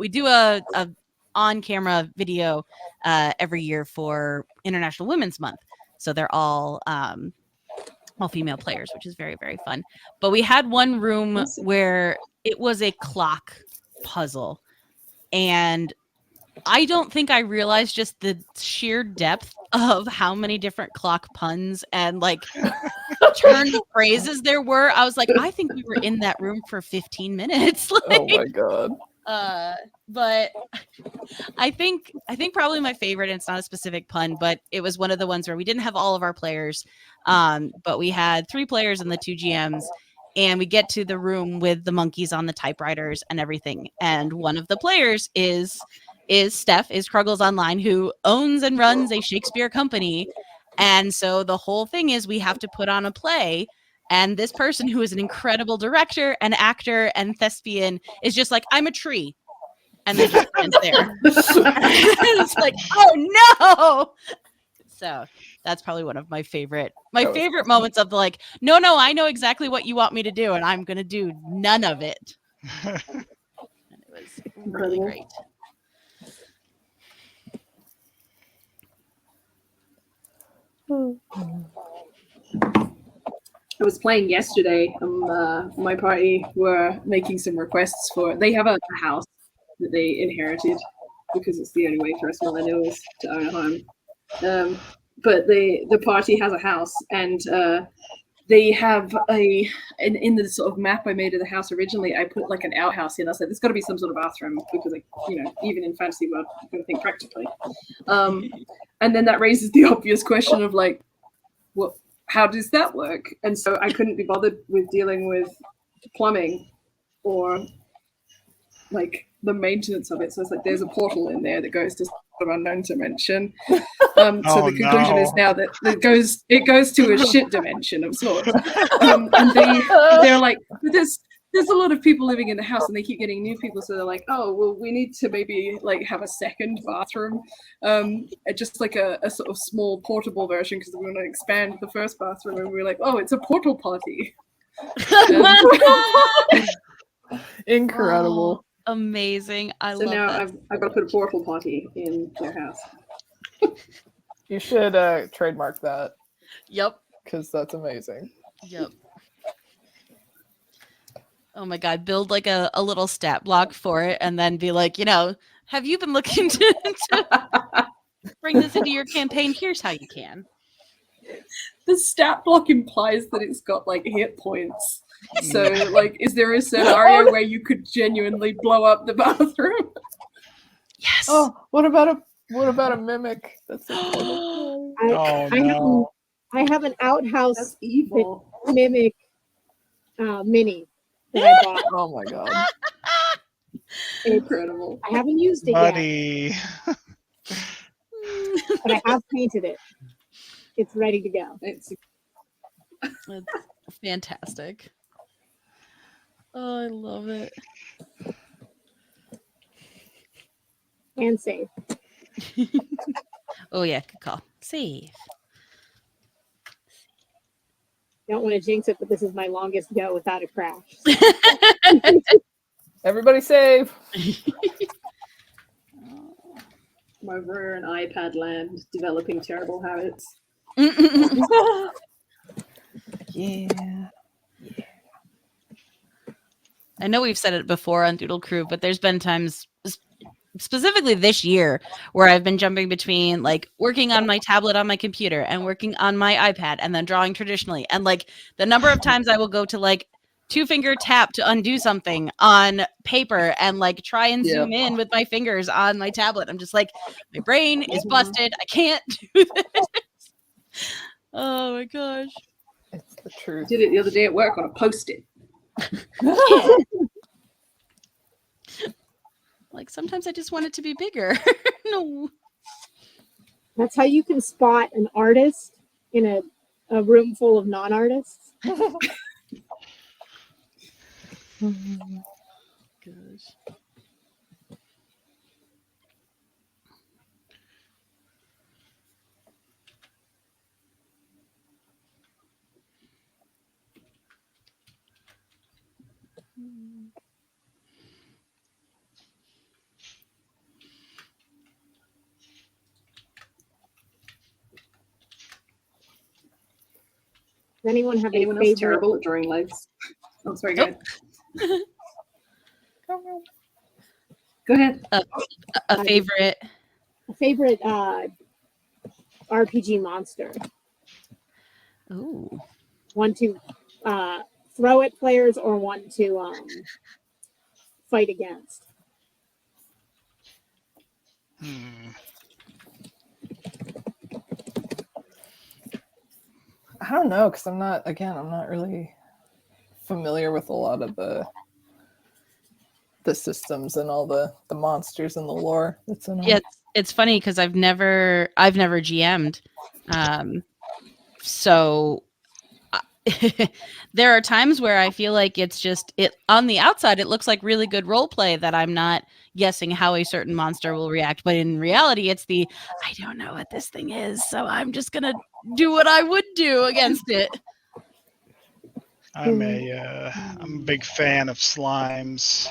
on-camera video every year for International Women's Month. So they're all female players, which is very, very fun. But we had one room where it was a clock puzzle, and I don't think I realized just the sheer depth of how many different clock puns and like turn phrases there were. I was like, I think we were in that room for 15 minutes. Like, Oh my god. But I think probably my favorite, and it's not a specific pun, but it was one of the ones where we didn't have all of our players, but we had 3 players and the 2 GMs, and we get to the room with the monkeys on the typewriters and everything. And one of the players is Steph, is Kruggles Online, who owns and runs a Shakespeare company. And so the whole thing is we have to put on a play. And this person, who is an incredible director and actor and thespian, is just like, I'm a tree. And then just stands there. It's like, oh no. So that's probably one of my favorite moments of the like, no, I know exactly what you want me to do, and I'm gonna do none of it. And it was really great. I was playing yesterday, and my party were making some requests for. They have a house that they inherited because it's the only way for us millennials to own a home. But the party has a house, and they have in the sort of map I made of the house originally, I put like an outhouse in. I said there's got to be some sort of bathroom because, like, you know, even in fantasy world, you can think practically. And then that raises the obvious question of like, well, how does that work? And so I couldn't be bothered with dealing with plumbing or like the maintenance of it. So it's like there's a portal in there that goes to some unknown dimension. So the conclusion is now that it goes to a shit dimension of sorts. And they're like, there's a lot of people living in the house, and they keep getting new people. So they're like, oh, well, we need to maybe like have a second bathroom, just like a sort of small portable version, because we want to expand the first bathroom. And we're like, oh, it's a portal party. Incredible. Oh, amazing. I love that. I've got to put a portal party in their house. You should trademark that. Yep. Because that's amazing. Yep. Oh my God, build like a little stat block for it, and then be like, you know, have you been looking to bring this into your campaign? Here's how you can. The stat block implies that it's got like hit points. So like, is there a scenario where you could genuinely blow up the bathroom? Yes. Oh, what about a mimic? That's important. I have an outhouse. That's evil. Mimic mini that I bought. Oh my God. Incredible. I haven't used it Buddy. yet. But I have painted it. It's ready to go. It's fantastic. Oh, I love it. And save. Oh yeah, good call. Save. Don't want to jinx it, but this is my longest go without a crash. Everybody save. I'm over in iPad land developing terrible habits. Yeah. I know we've said it before on Doodle Crew, but there's been times, specifically this year, where I've been jumping between like working on my tablet on my computer and working on my iPad and then drawing traditionally. And like the number of times I will go to like 2-finger tap to undo something on paper and like try and zoom in with my fingers on my tablet. I'm just like, my brain is busted. I can't do this. Oh my gosh. It's the truth. Did it the other day at work on a Post-it. Like sometimes I just want it to be bigger. No. That's how you can spot an artist in a room full of non-artists. Gosh. Does anyone have Anyone a else favorite? terrible at drawing legs? Oh, sorry, go ahead. Go ahead. A favorite. A favorite RPG monster. Ooh. One to throw at players or one to fight against. I don't know, because I'm not really familiar with a lot of the systems and all the monsters and the lore that's in them. Yeah, it's funny because I've never GM'd, so there are times where I feel like it's just on the outside it looks like really good role play that I'm not guessing how a certain monster will react, but in reality it's I don't know what this thing is, so I'm just gonna do what I would do against it. I'm a big fan of slimes.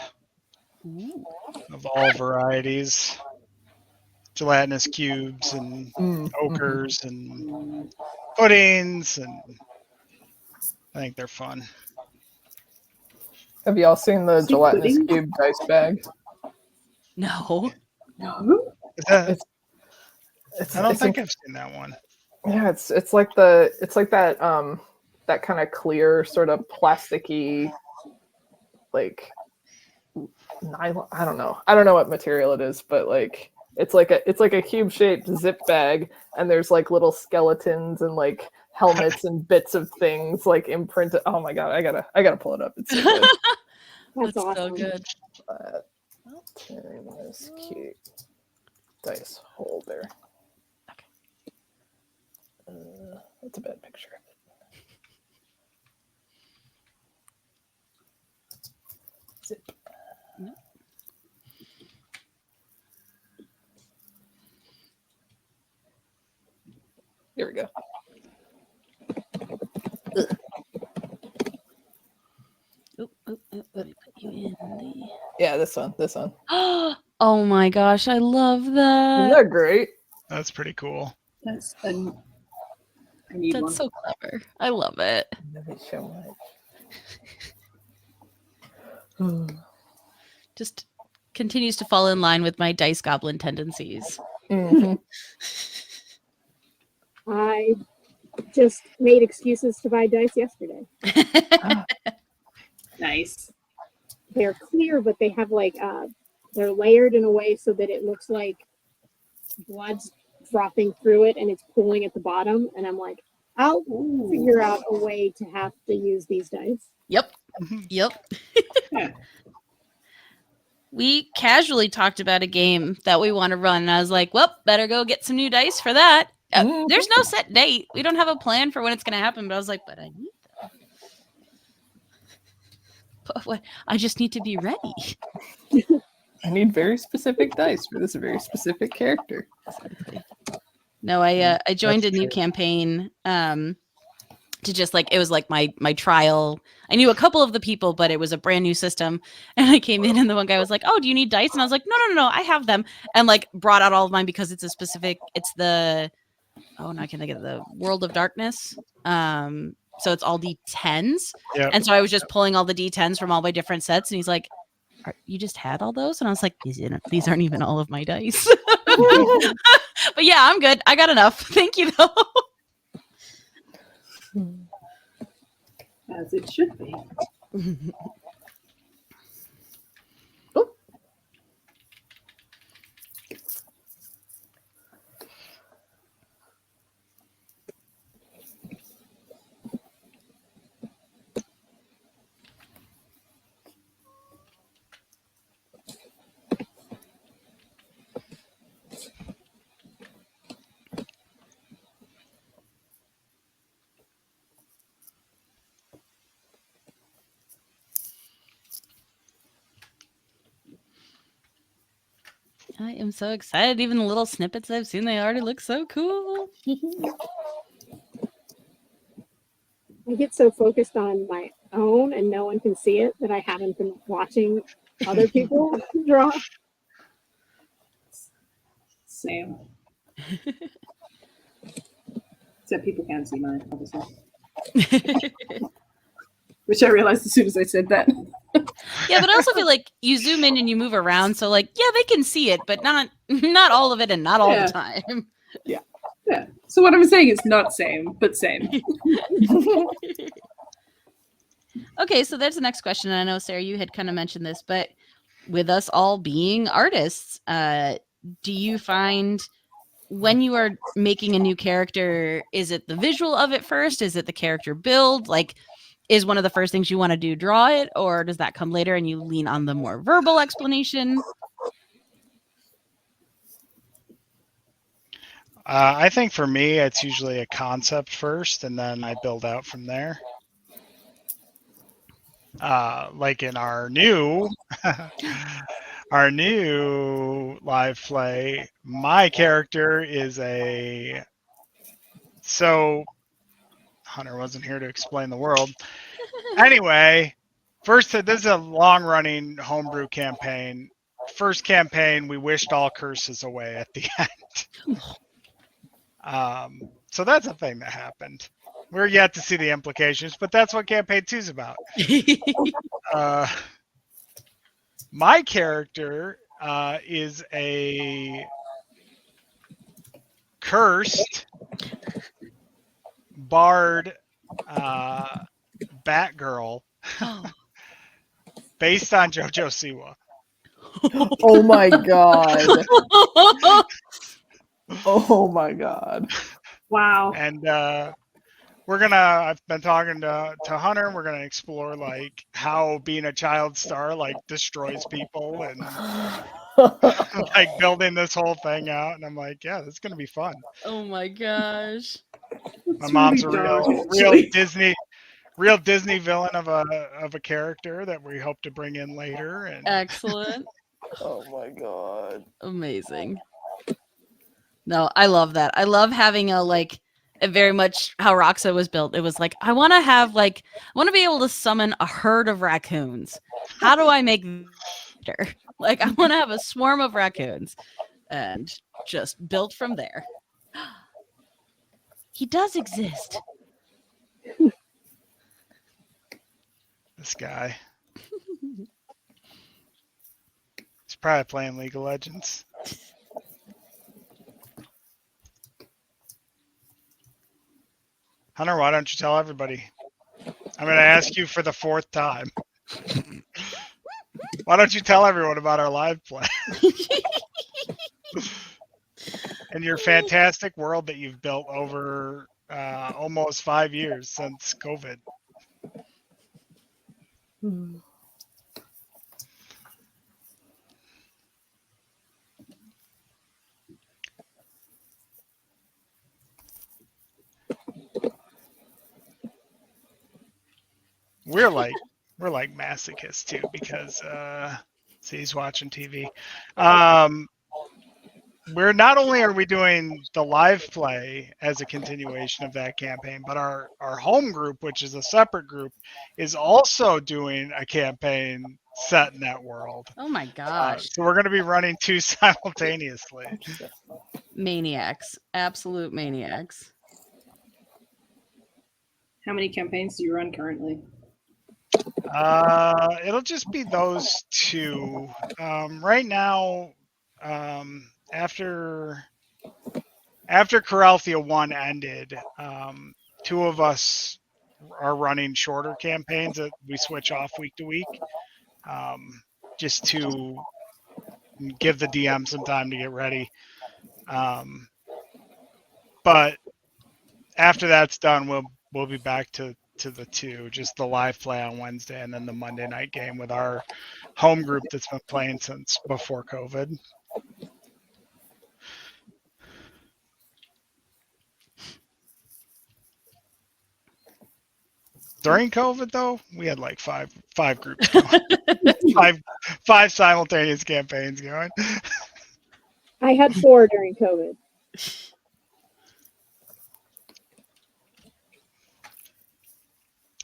Of all varieties. Gelatinous cubes and ochres and puddings, and I think they're fun. Have y'all seen the gelatinous cube dice bag? No. No. I don't think I've seen that one. Yeah, it's like that that kind of clear sort of plasticky, like nylon. I don't know what material it is, but like it's like a cube shaped zip bag, and there's like little skeletons and like helmets and bits of things like imprinted. Oh my god, I gotta pull it up. It's so good. That's awesome. So good. Turn this cute dice holder. Okay. That's a bad picture of it. Zip. No. Here we go. Let me put you in the... Yeah, this one. Oh my gosh, I love that. Isn't that great? That's pretty cool. That's I need That's one. so clever. I love it. Love it so much. Just continues to fall in line with my dice goblin tendencies. Mm-hmm. I just made excuses to buy dice yesterday. Nice. They're clear, but they have like they're layered in a way so that it looks like blood's dropping through it and it's pooling at the bottom. And I'm like, I'll figure out a way to have to use these dice. Yep. We casually talked about a game that we want to run, and I was like, well, better go get some new dice for that. There's no set date. We don't have a plan for when it's going to happen, but I was like, but I need them. But what? I just need to be ready. I need very specific dice for this very specific character. No, I joined a new campaign to just like, it was like my trial. I knew a couple of the people, but it was a brand new system. And I came in and the one guy was like, oh, do you need dice? And I was like, no, I have them. And like brought out all of mine because it's the, oh, no, I can't think of the World of Darkness. So it's all D10s. Yep. And so I was just pulling all the D10s from all my different sets. And he's like, you just had all those? And I was like, these aren't even all of my dice. But yeah, I'm good. I got enough. Thank you, though. As it should be. I am so excited. Even the little snippets I've seen, they already look so cool. I get so focused on my own and no one can see it that I haven't been watching other people draw. Same. Except people can't see mine, obviously. Which I realized as soon as I said that. Yeah, but I also feel like you zoom in and you move around, so like, yeah, they can see it, but not all of it and not all the time. Yeah. So what I'm saying is not same, but same. Okay, so there's the next question. And I know, Sarah, you had kind of mentioned this, but with us all being artists, do you find when you are making a new character, is it the visual of it first? Is it the character build? Like, is one of the first things you want to do draw it, or does that come later and you lean on the more verbal explanation? I think for me, it's usually a concept first, and then I build out from there. Like in our new our new live play, my character is a so Hunter wasn't here to explain the world. Anyway, first this is a long-running homebrew campaign. First campaign, we wished all curses away at the end. So that's a thing that happened. We're yet to see the implications, but that's what campaign 2 is about. My character is a cursed bard Batgirl based on JoJo Siwa. Oh my god. Oh my god. Wow. And I've been talking to Hunter, and we're gonna explore like how being a child star like destroys people and like building this whole thing out. And I'm like, yeah, this is gonna be fun. Oh my gosh. My mom's a really dark, real actually. Disney villain of a character that we hope to bring in later. And Excellent. Oh my god. Amazing. No, I love that. I love having a very much how Rox'a was built. It was like, I want to be able to summon a herd of raccoons. How do I make better? Like, I want to have a swarm of raccoons and just built from there. He does exist. this guy, he's probably playing League of Legends. Hunter, why don't you tell everybody? I'm going to ask you for the 4th time. Why don't you tell everyone about our live play? And your fantastic world that you've built over almost 5 years since COVID. We're like masochists too, because see, he's watching TV. We're not only are we doing the live play as a continuation of that campaign, but our home group, which is a separate group, is also doing a campaign set in that world. Oh my gosh. So we're going to be running 2 simultaneously. Maniacs. Absolute maniacs. How many campaigns do you run currently? It'll just be those 2. Right now, after Coralthea 1 ended, 2 of us are running shorter campaigns that we switch off week to week, just to give the DM some time to get ready. But after that's done, we'll be back to the 2, just the live play on Wednesday and then the Monday night game with our home group that's been playing since before COVID. During COVID, though, we had like five groups going. five simultaneous campaigns going. I had 4 during COVID.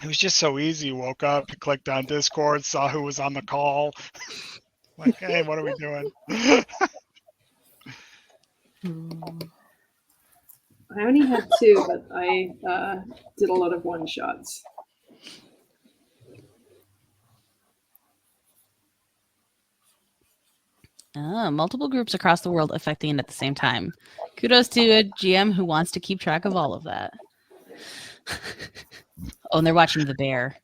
It was just so easy. You woke up, you clicked on Discord, saw who was on the call. Like, hey, what are we doing? I only had 2, but I did a lot of one-shots. Multiple groups across the world affecting it at the same time. Kudos to a GM who wants to keep track of all of that. Oh, and they're watching The Bear,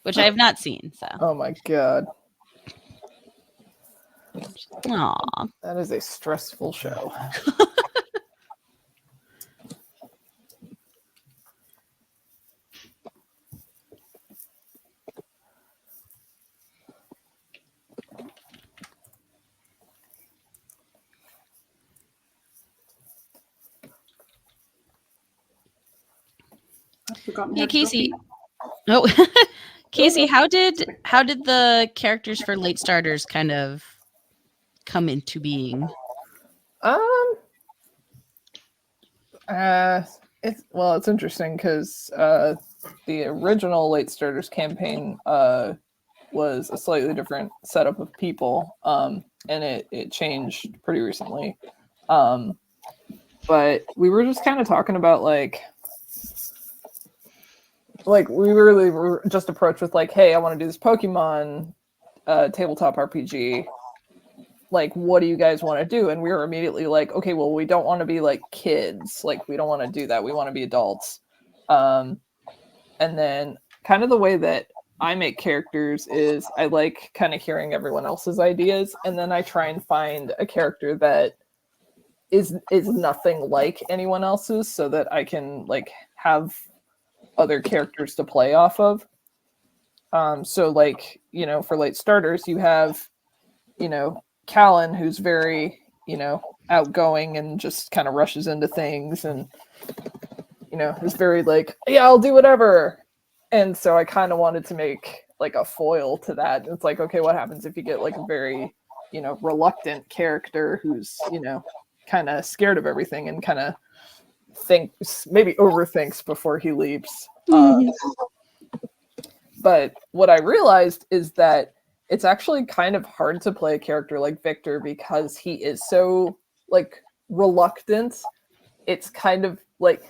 which I have not seen. So. Oh my god. Aw. That is a stressful show. I've forgotten Yeah, how to Kaycie. copy. Oh, Kaycie, how did the characters for late starters kind of come into being? It's interesting because the original late starters campaign was a slightly different setup of people, and it changed pretty recently. But we were just kind of talking about like we really were just approached with like, hey, I want to do this Pokemon tabletop RPG. Like, what do you guys want to do? And we were immediately like, okay, well, we don't want to be like kids. Like, we don't want to do that. We want to be adults. And then kind of the way that I make characters is I like kind of hearing everyone else's ideas. And then I try and find a character that is nothing like anyone else's so that I can like have other characters to play off of. So like, you know, for late starters, you have, you know, Callan, who's very, you know, outgoing and just kind of rushes into things and, you know, is very like, yeah, I'll do whatever. And so I kind of wanted to make like a foil to that. It's like, okay, what happens if you get like a very, you know, reluctant character who's, you know, kind of scared of everything and kind of maybe overthinks before he leaps. But what I realized is that it's actually kind of hard to play a character like Victor because he is so like reluctant. It's kind of like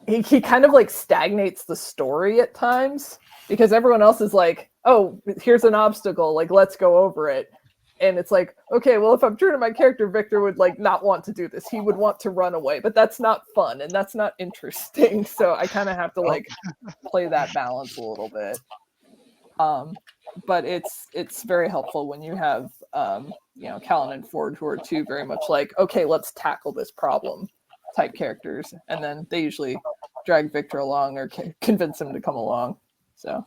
he kind of like stagnates the story at times because everyone else is like, oh, here's an obstacle, like let's go over it. And it's like, okay, well, if I'm true to my character, Victor would like not want to do this. He would want to run away, but that's not fun and that's not interesting. So I kind of have to like play that balance a little bit. But it's very helpful when you have you know, Callan and Ford, who are two very much like, okay, let's tackle this problem type characters, and then they usually drag Victor along or convince him to come along. So,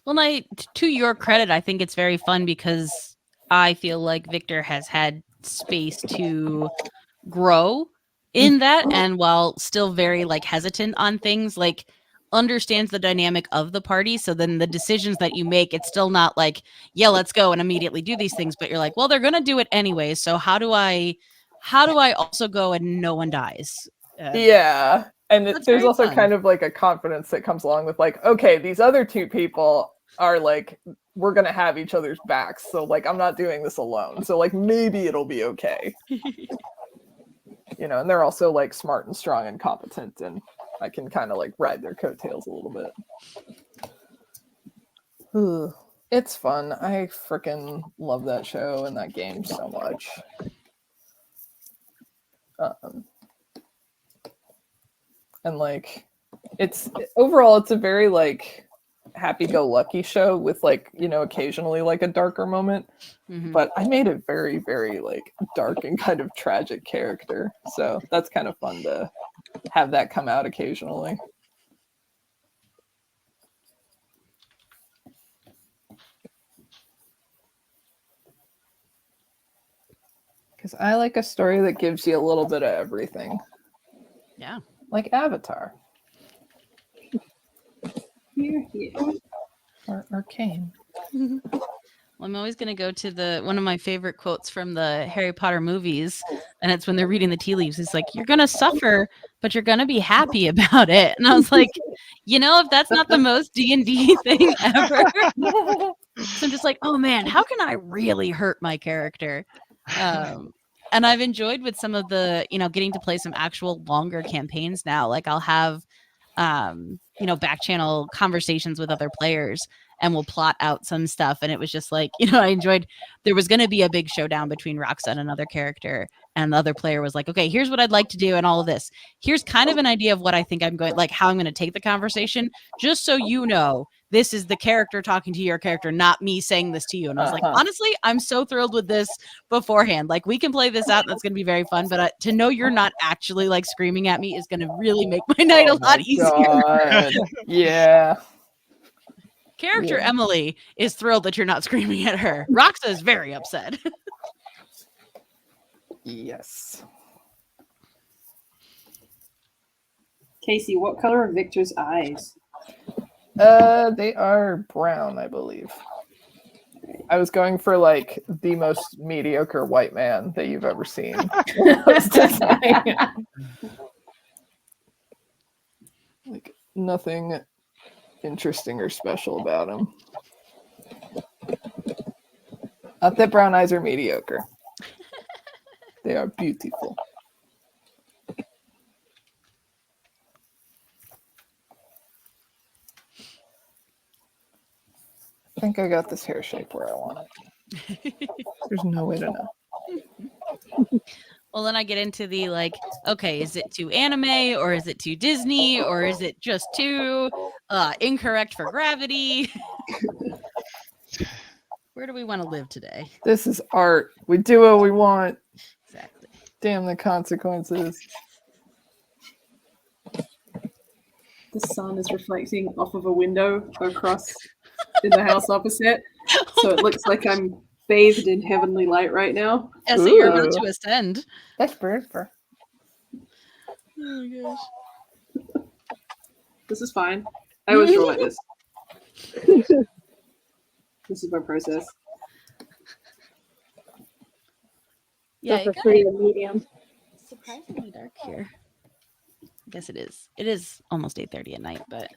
Well, to your credit, I think it's very fun because I feel like Victor has had space to grow in that, and while still very like hesitant on things, like understands the dynamic of the party. So then the decisions that you make, it's still not like, yeah, let's go and immediately do these things, but you're like, well, they're gonna do it anyway. So how do I also go and no one dies? Yeah. And there's also fun. kind of like a confidence that comes along with like, okay, these other two people are like, we're going to have each other's backs. So like, I'm not doing this alone. So like, maybe it'll be okay. You know, and they're also like smart and strong and competent, and I can kind of like ride their coattails a little bit. It's fun. I freaking love that show and that game so much. And like, overall, it's a very like happy-go-lucky show with like, you know, occasionally like a darker moment. Mm-hmm. But I made it very, very like dark and kind of tragic character. So that's kind of fun to have that come out occasionally. Because I like a story that gives you a little bit of everything. Yeah. Like Avatar. Here. Or Arcane. Well, I'm always going to go to one of my favorite quotes from the Harry Potter movies, and it's when they're reading the tea leaves. It's like, you're going to suffer, but you're going to be happy about it. And I was like, you know, if that's not the most D&D thing ever. So I'm just like, oh man, how can I really hurt my character? And I've enjoyed with some of the, you know, getting to play some actual longer campaigns now. Like I'll have, you know, back channel conversations with other players, and we'll plot out some stuff. And it was just like, you know, I enjoyed, there was going to be a big showdown between Rox'a and another character. And the other player was like, okay, here's what I'd like to do and all of this. Here's kind of an idea of what I think I'm going, like how I'm going to take the conversation, just so you know, this is the character talking to your character, not me saying this to you. And I was like, honestly, I'm so thrilled with this beforehand. Like we can play this out and that's going to be very fun. But to know you're not actually like screaming at me is going to really make my night a lot easier. Yeah. Character Emily is thrilled that you're not screaming at her. Rox'a is very upset. Yes. Kaycie, what color are Victor's eyes? They are brown, I believe. I was going for like the most mediocre white man that you've ever seen. Like nothing interesting or special about him. Not that brown eyes are mediocre. They are beautiful. I think I got this hair shape where I want it. There's no way to know. Well, then I get into the like, okay, is it too anime or is it too Disney or is it just too incorrect for gravity? Where do we want to live today? This is art. We do what we want. Exactly. Damn the consequences. The sun is reflecting off of a window across in the house opposite. So it looks like I'm bathed in heavenly light right now. Yeah, so you're about Ooh. to ascend. That's super. Oh my gosh. This is fine. I always draw like this. This is my process. Yeah, I it got prefer your medium. surprisingly dark here. I guess it is. It is almost 8:30 at night, but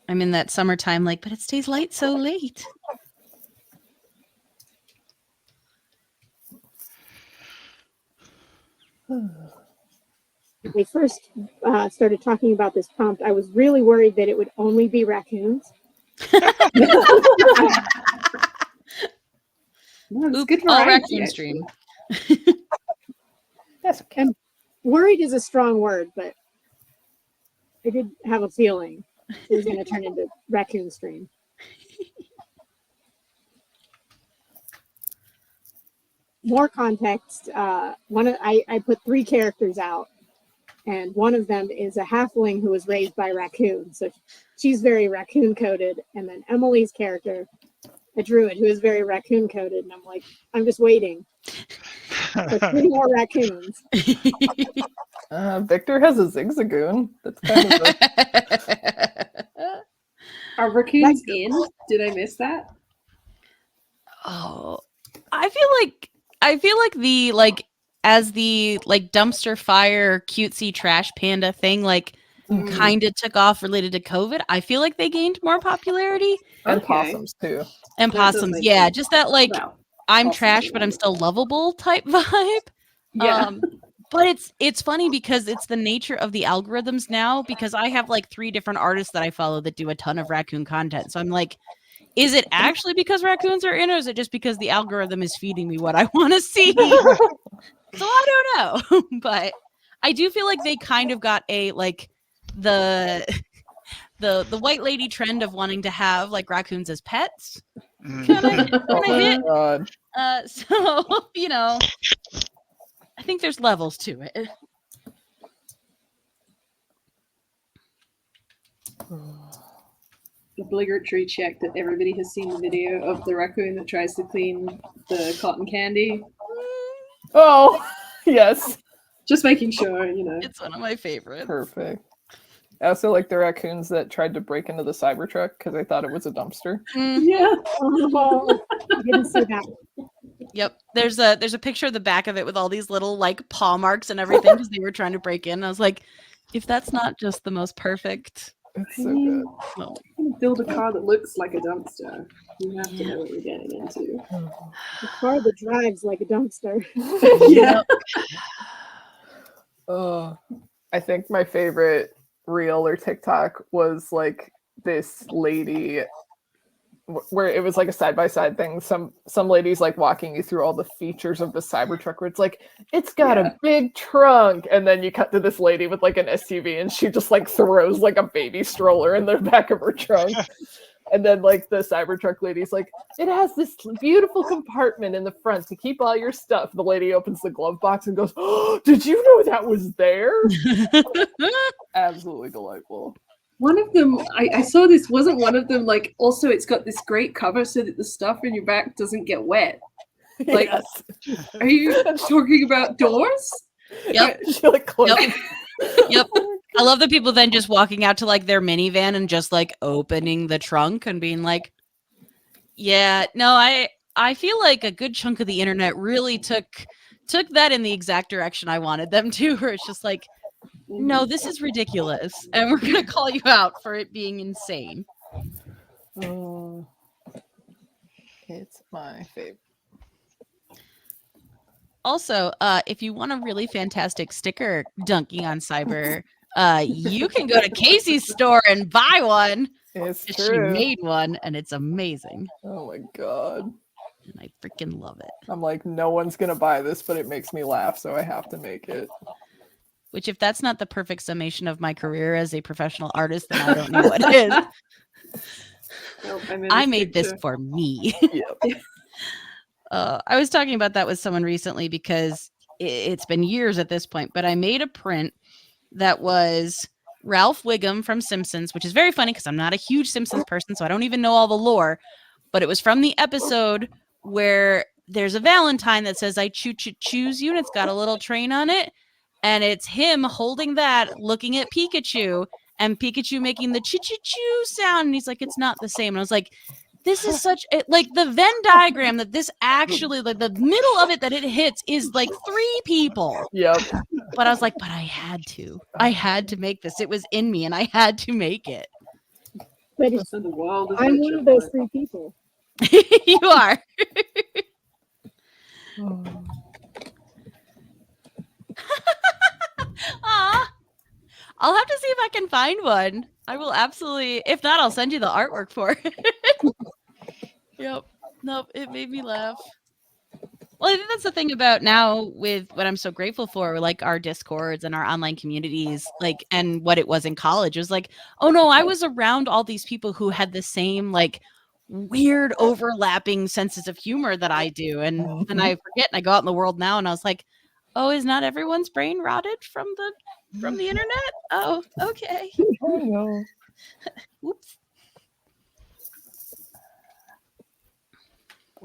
I'm in that summertime like, but it stays light so late. When we first started talking about this prompt, I was really worried that it would only be raccoons. No, it's Oop, good all variety, raccoon actually. stream. That's okay. Worried is a strong word, but I did have a feeling it was going to turn into raccoon stream. More context. I put 3 characters out, and one of them is a halfling who was raised by raccoons, so she's very raccoon coded. And then Emily's character, a druid who is very raccoon coded, and I'm like, I'm just waiting for 3 more raccoons. Victor has a zigzagoon. That's kind of a... Are raccoons in? Did I miss that? Oh, I feel like the like as the like dumpster fire cutesy trash panda thing like kind of took off related to COVID. I feel like they gained more popularity. And Okay. possums too. And That does possums, make yeah, sense. just that like Wow. I'm possums trash are but I'm wonderful. still lovable type vibe. Yeah. But it's funny because it's the nature of the algorithms now, because I have like 3 different artists that I follow that do a ton of raccoon content. So I'm like, is it actually because raccoons are in, or is it just because the algorithm is feeding me what I want to see? So I don't know. But I do feel like they kind of got a like the white lady trend of wanting to have like raccoons as pets. Oh my hit. god. So, you know, I think there's levels to it. Obligatory check that everybody has seen the video of the raccoon that tries to clean the cotton candy. Oh, yes. Just making sure, you know. It's one of my favorites. Perfect. I also like the raccoons that tried to break into the Cybertruck because they thought it was a dumpster. Yeah. Oh, I didn't see that. Yep. There's a picture of the back of it with all these little like paw marks and everything because they were trying to break in. I was like, if that's not just the most perfect It's so good. moment. Build a car that looks like a dumpster. You have to know what you're getting into. A car that drives like a dumpster. Yeah. I think my favorite reel or TikTok was like this lady where it was like a side-by-side thing. Some ladies like walking you through all the features of the Cybertruck where it's like, it's got a big trunk, and then you cut to this lady with like an SUV and she just like throws like a baby stroller in the back of her trunk. And then like the Cybertruck lady's like, it has this beautiful compartment in the front to keep all your stuff. The lady opens the glove box and goes, oh, did you know that was there? Absolutely delightful. One of them, I saw this, wasn't one of them like, also it's got this great cover so that the stuff in your back doesn't get wet. Like, Yes. are you talking about doors? Yep. She like closes. Yep. I love the people then just walking out to like their minivan and just like opening the trunk and being like, yeah, no, I feel like a good chunk of the internet really took that in the exact direction I wanted them to, where it's just like, no, this is ridiculous, and we're gonna call you out for it being insane. Oh, it's my favorite. Also, if you want a really fantastic sticker dunking on Cyber, you can go to Kaycie's store and buy one. It's She true. made one, and it's amazing. Oh my god. And I freaking love it. I'm like, no one's gonna buy this, but it makes me laugh, so I have to make it. Which, if that's not the perfect summation of my career as a professional artist, then I don't know what is. Nope, I made this for me. Yep. I was talking about that with someone recently because it's been years at this point, but I made a print that was Ralph Wiggum from Simpsons, which is very funny because I'm not a huge Simpsons person, so I don't even know all the lore, but it was from the episode where there's a Valentine that says, I choose you, and it's got a little train on it, and it's him holding that, looking at Pikachu, and Pikachu making the choo-choo-choo sound, and he's like, it's not the same. And I was like, this is such like the Venn diagram that this actually, like the middle of it that it hits is like 3 people. Yep. But I was like, but I had to make this. It was in me and I had to make it. But it's, So the world is I'm one richer of those for it. 3 people. You are. Aw. I'll have to see if I can find one. I will absolutely. If not, I'll send you the artwork for it. Yep. Nope. It made me laugh. Well, I think that's the thing about now with what I'm so grateful for, like our Discords and our online communities, like, and what it was in college. It was like, oh no, I was around all these people who had the same like weird overlapping senses of humor that I do. And then I forget and I go out in the world now and I was like, oh, is not everyone's brain rotted from the internet? Oh, okay. Oh no. Whoops.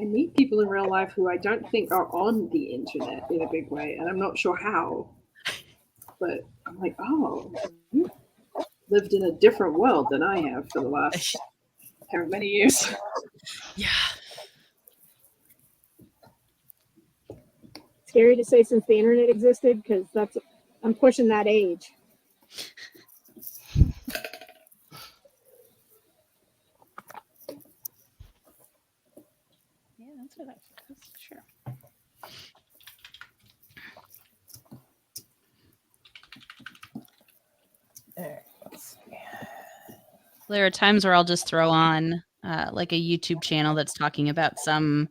I meet people in real life who I don't think are on the internet in a big way, and I'm not sure how. But I'm like, oh, you lived in a different world than I have for the last however many years. Yeah. Scary to say since the internet existed, because I'm pushing that age. Yeah, that's what that's sure. There, let's see. There are times where I'll just throw on like a YouTube channel that's talking about some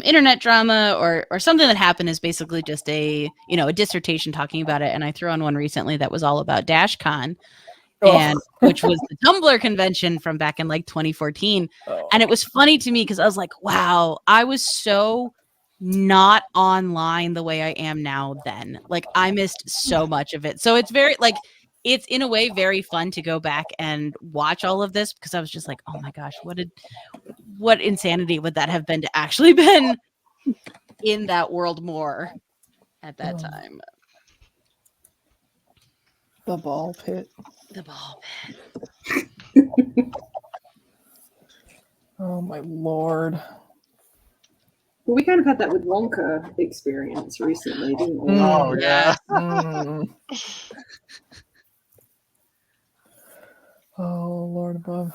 internet drama or something that happened is basically just a dissertation talking about it. And I threw on one recently that was all about DashCon, and which was the Tumblr convention from back in like 2014. Oh. And it was funny to me because I was like, wow, I was so not online the way I am now then. Like I missed so much of it. So it's very like it's in a way very fun to go back and watch all of this because I was just like, oh my gosh, what insanity would that have been to actually been in that world more at that time. The ball pit. The ball pit. Oh my lord. Well, we kind of had that with Wonka experience recently, didn't we? Oh yeah. Mm. Oh Lord above.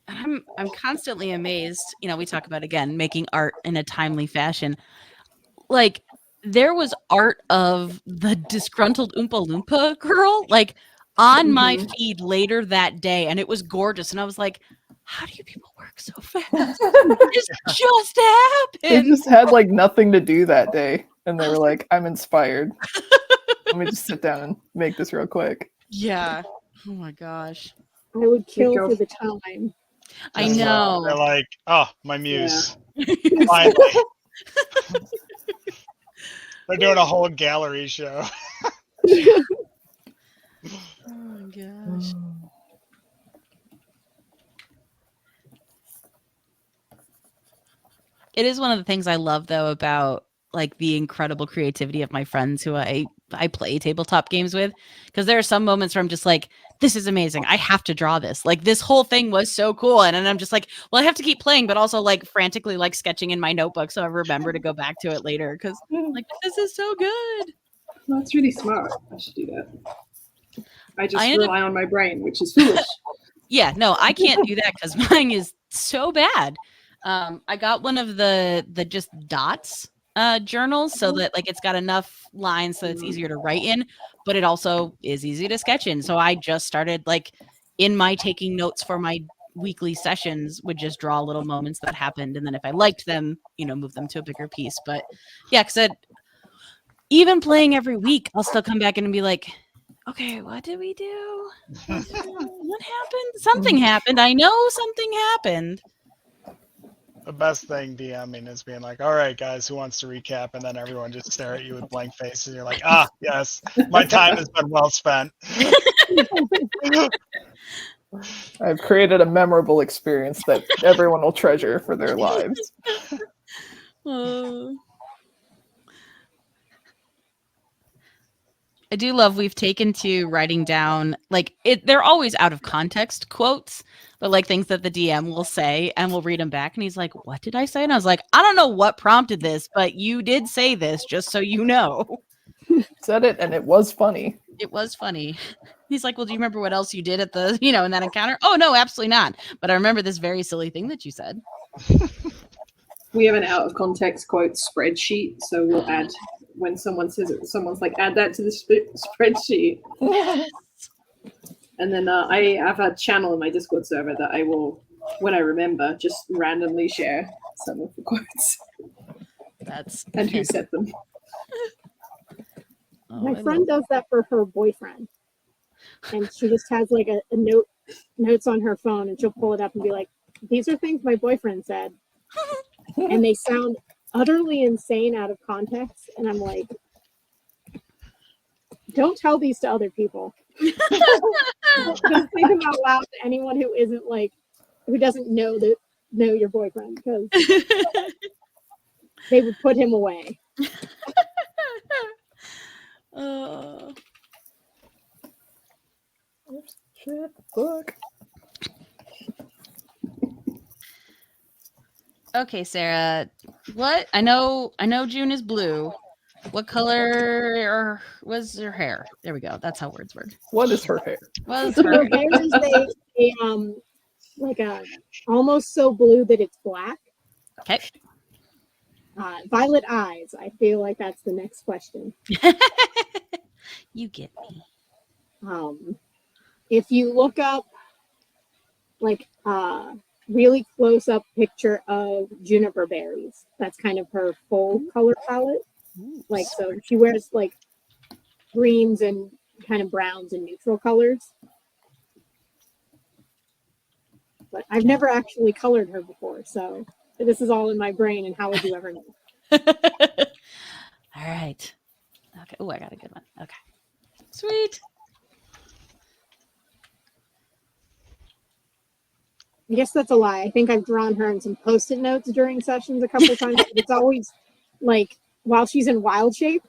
I'm constantly amazed. We talk about again making art in a timely fashion. Like there was art of the disgruntled Oompa Loompa girl like on my feed later that day, and it was gorgeous. And I was like, how do you people work so fast? This just happened. They just had like nothing to do that day, and they were like, "I'm inspired. Let me just sit down and make this real quick." Yeah. Oh my gosh. I would kill for the time. I know. They're like, oh, my muse. Yeah. Finally. They're doing a whole gallery show. Oh my gosh. It is one of the things I love though about like the incredible creativity of my friends who I play tabletop games with, because there are some moments where I'm just like, this is amazing. I have to draw this. Like this whole thing was so cool. And then I'm just like, well, I have to keep playing, but also like frantically like sketching in my notebook so I remember to go back to it later because like this is so good. That's really smart. I should do that. I just I ended rely on my brain, which is foolish. Yeah, no, I can't do that because mine is so bad. I got one of the just dots journals so that like it's got enough lines so it's easier to write in, but it also is easy to sketch in. So I just started like in my taking notes for my weekly sessions would just draw little moments that happened, and then if I liked them, move them to a bigger piece. But yeah, because even playing every week, I'll still come back and be like, okay, what did we do? What happened? Something happened. I know something happened. The best thing DMing is being like, all right, guys, who wants to recap? And then everyone just stare at you with blank faces. And you're like, yes, my time has been well spent. I've created a memorable experience that everyone will treasure for their lives. I do love we've taken to writing down like they're always out of context quotes, but like things that the DM will say, and we'll read them back and he's like, what did I say? And I was like, I don't know what prompted this, but you did say this, just so you know. Said it and it was funny. It was funny. He's like, well, do you remember what else you did at the, in that encounter? Oh no, absolutely not. But I remember this very silly thing that you said. We have an out of context quote spreadsheet, so we'll add when someone says it, someone's like, add that to the spreadsheet. And then I have a channel in my Discord server that I will, when I remember, just randomly share some of the quotes. And who said them. My friend does that for her boyfriend. And she just has like a notes on her phone, and she'll pull it up and be like, these are things my boyfriend said. And they sound utterly insane out of context, and I'm like, don't tell these to other people. Don't say them out loud to anyone who isn't like, who doesn't know your boyfriend, because they would put him away. Shit, book. Okay, Sarah. What? I know June is blue. What color was her hair? There we go. That's how words work. What is her hair? Was Her her hair is like a almost so blue that it's black. Okay. Violet eyes. I feel like that's the next question. You get me. If you look up like really close up picture of juniper berries, that's kind of her full color palette. Like, so she wears like greens and kind of browns and neutral colors. But I've never actually colored her before, so this is all in my brain, and how would you ever know? All right. Okay. Oh, I got a good one. Okay. Sweet. I guess that's a lie. I think I've drawn her in some Post-it notes during sessions a couple of times. But it's always like while she's in wild shape.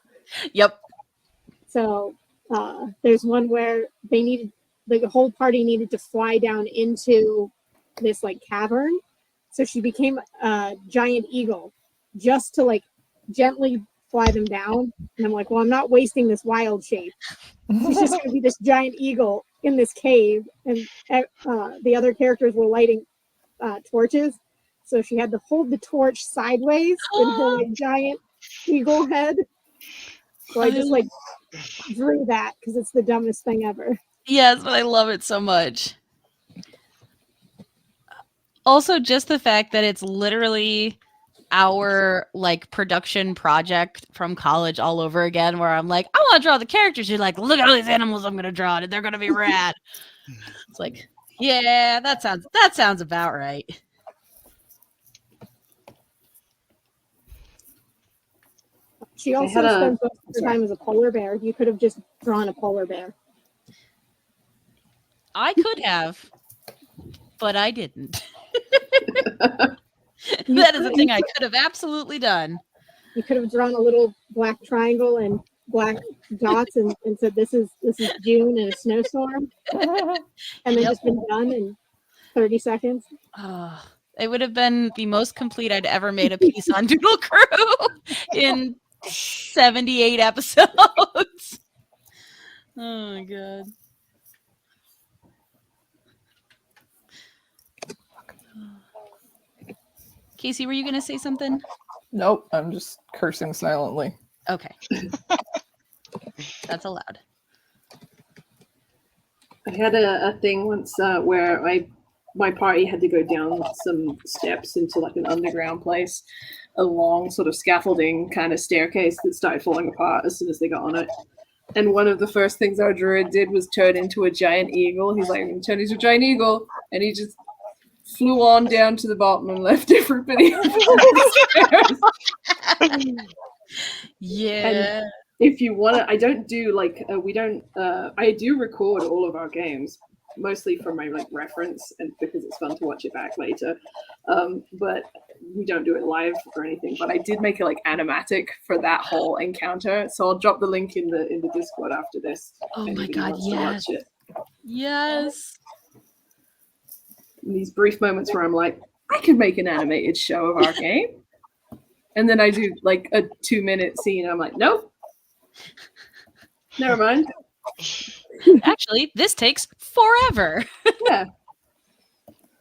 Yep. So there's one where the whole party needed to fly down into this like cavern. So she became a giant eagle just to like gently fly them down. And I'm like, well, I'm not wasting this wild shape. She's just going to be this giant eagle in this cave. And the other characters were lighting torches. So she had to hold the torch sideways in her like, giant eagle head. So I just like drew that because it's the dumbest thing ever. Yes, but I love it so much. Also, just the fact that it's literally our like production project from college all over again, where I'm like, I want to draw the characters. You're like, look at all these animals I'm gonna draw, and they're gonna be rad. It's like, yeah, that sounds about right. She also spends most of her time as a polar bear. You could have just drawn a polar bear. I could have, but I didn't. That is a thing I could have absolutely done. You could have drawn a little black triangle and black dots and said this is June and a snowstorm, and then just been done in 30 seconds. It would have been the most complete I'd ever made a piece on Doodle Crew in 78 episodes. Oh my god. Kaycie, were you going to say something? Nope, I'm just cursing silently. Okay. That's allowed. I had a thing once where my party had to go down some steps into like an underground place, a long sort of scaffolding kind of staircase that started falling apart as soon as they got on it. And one of the first things our druid did was turn into a giant eagle. He's like, I'm going to turn into a giant eagle. And he just flew on down to the bottom and left everybody on the stairs. Yeah. And if you want to, I don't do like, I do record all of our games, mostly for my like reference and because it's fun to watch it back later. But we don't do it live or anything, but I did make it like animatic for that whole encounter. So I'll drop the link in the Discord after this. Oh my god, yes. Yes. In these brief moments where I'm like, I could make an animated show of our game. And then I do like a 2-minute scene. I'm like, nope. Never mind. Actually, this takes forever. Yeah.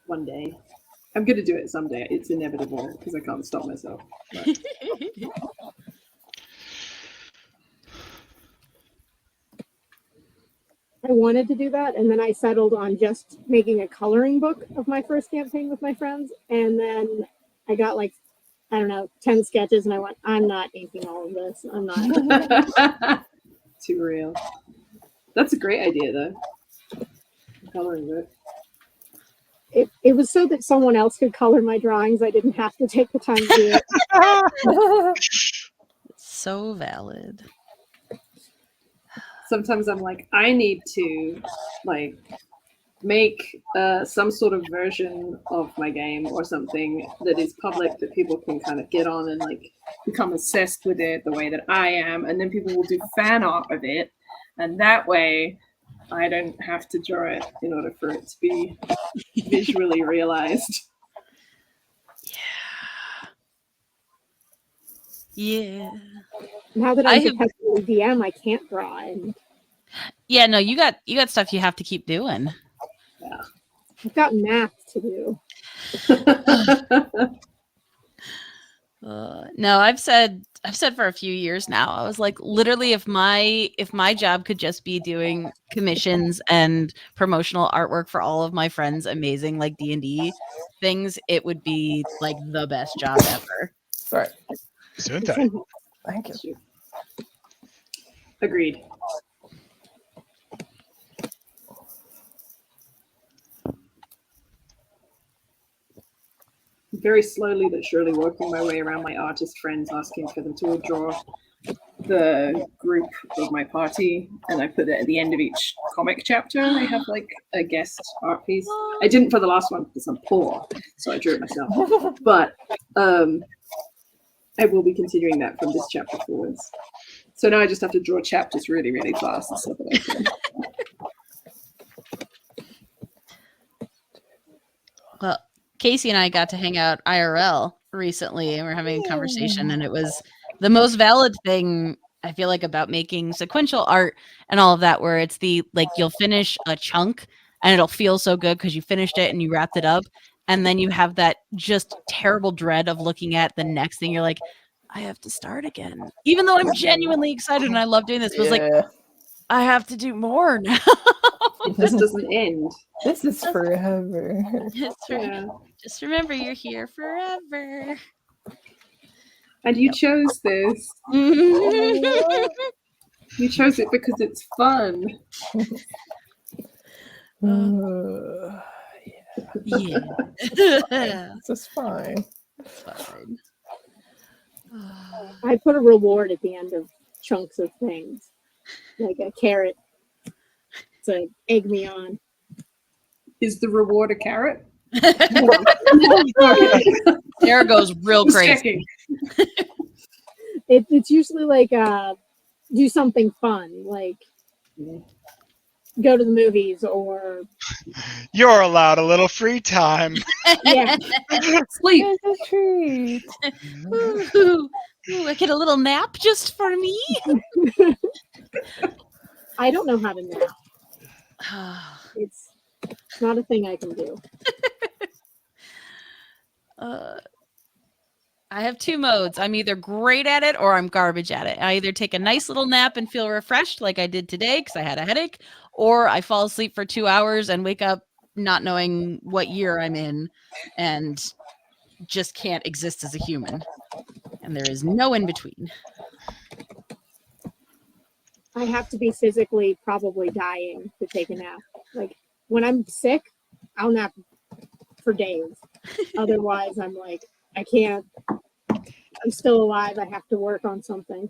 One day. I'm going to do it someday. It's inevitable because I can't stop myself. But. I wanted to do that, and then I settled on just making a coloring book of my first campaign with my friends, and then I got like, I don't know, 10 sketches, and I went, I'm not inking all of this. I'm not. Too real. That's a great idea, though. Coloring book. It was so that someone else could color my drawings. I didn't have to take the time to do it. So valid. Sometimes I'm like, I need to like make some sort of version of my game or something that is public that people can kind of get on and like become obsessed with it the way that I am, and then people will do fan art of it, and that way I don't have to draw it in order for it to be visually realized. Yeah. Now that I'm perpetually DM, I can't draw. And yeah, no, you got stuff you have to keep doing. Yeah. I've got math to do. No, I've said for a few years now, I was like, literally, if my job could just be doing commissions and promotional artwork for all of my friends' amazing like D&D things, it would be like the best job ever. Sorry. Thank you. Agreed. Very slowly but surely working my way around my artist friends, asking for them to draw the group of my party, and I put it at the end of each comic chapter. I have like a guest art piece. I didn't for the last one because I'm poor, so I drew it myself. But I will be continuing that from this chapter forwards. So now I just have to draw chapters really, really fast so that I can. Well, Kaycie and I got to hang out IRL recently, and we're having a conversation, and it was the most valid thing I feel like about making sequential art and all of that, where it's the like you'll finish a chunk and it'll feel so good because you finished it and you wrapped it up, and then you have that just terrible dread of looking at the next thing. You're like, I have to start again, even though I'm genuinely excited and I love doing this. It was like, I have to do more now. This doesn't end. This is forever. Just remember, you're here forever. And you chose this. You chose it because it's fun. Yeah. This is fine. Fine. I put a reward at the end of chunks of things, like a carrot to egg me on. Is the reward a carrot? Sarah goes real crazy. It's usually like do something fun, like go to the movies or You're allowed a little free time. yeah. Sleep. It's a treat. Ooh, I get a little nap just for me. I don't know how to nap. It's not a thing I can do. I have two modes. I'm either great at it or I'm garbage at it. I either take a nice little nap and feel refreshed like I did today because I had a headache, or I fall asleep for 2 hours and wake up not knowing what year I'm in and just can't exist as a human. And there is no in between. I have to be physically probably dying to take a nap. Like when I'm sick, I'll nap for days. Otherwise, I'm like, I can't. I'm still alive. I have to work on something.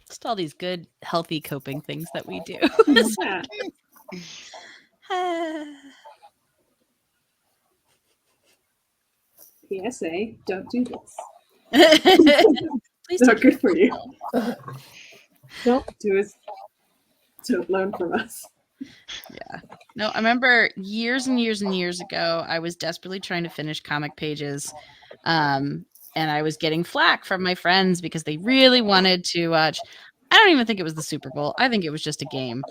Just all these good, healthy coping things that we do. PSA, don't do this. Please Not take care good for you. Don't Don't learn from us. Yeah. No, I remember years and years and years ago, I was desperately trying to finish comic pages. And I was getting flack from my friends because they really wanted to watch. I don't even think it was the Super Bowl. I think it was just a game.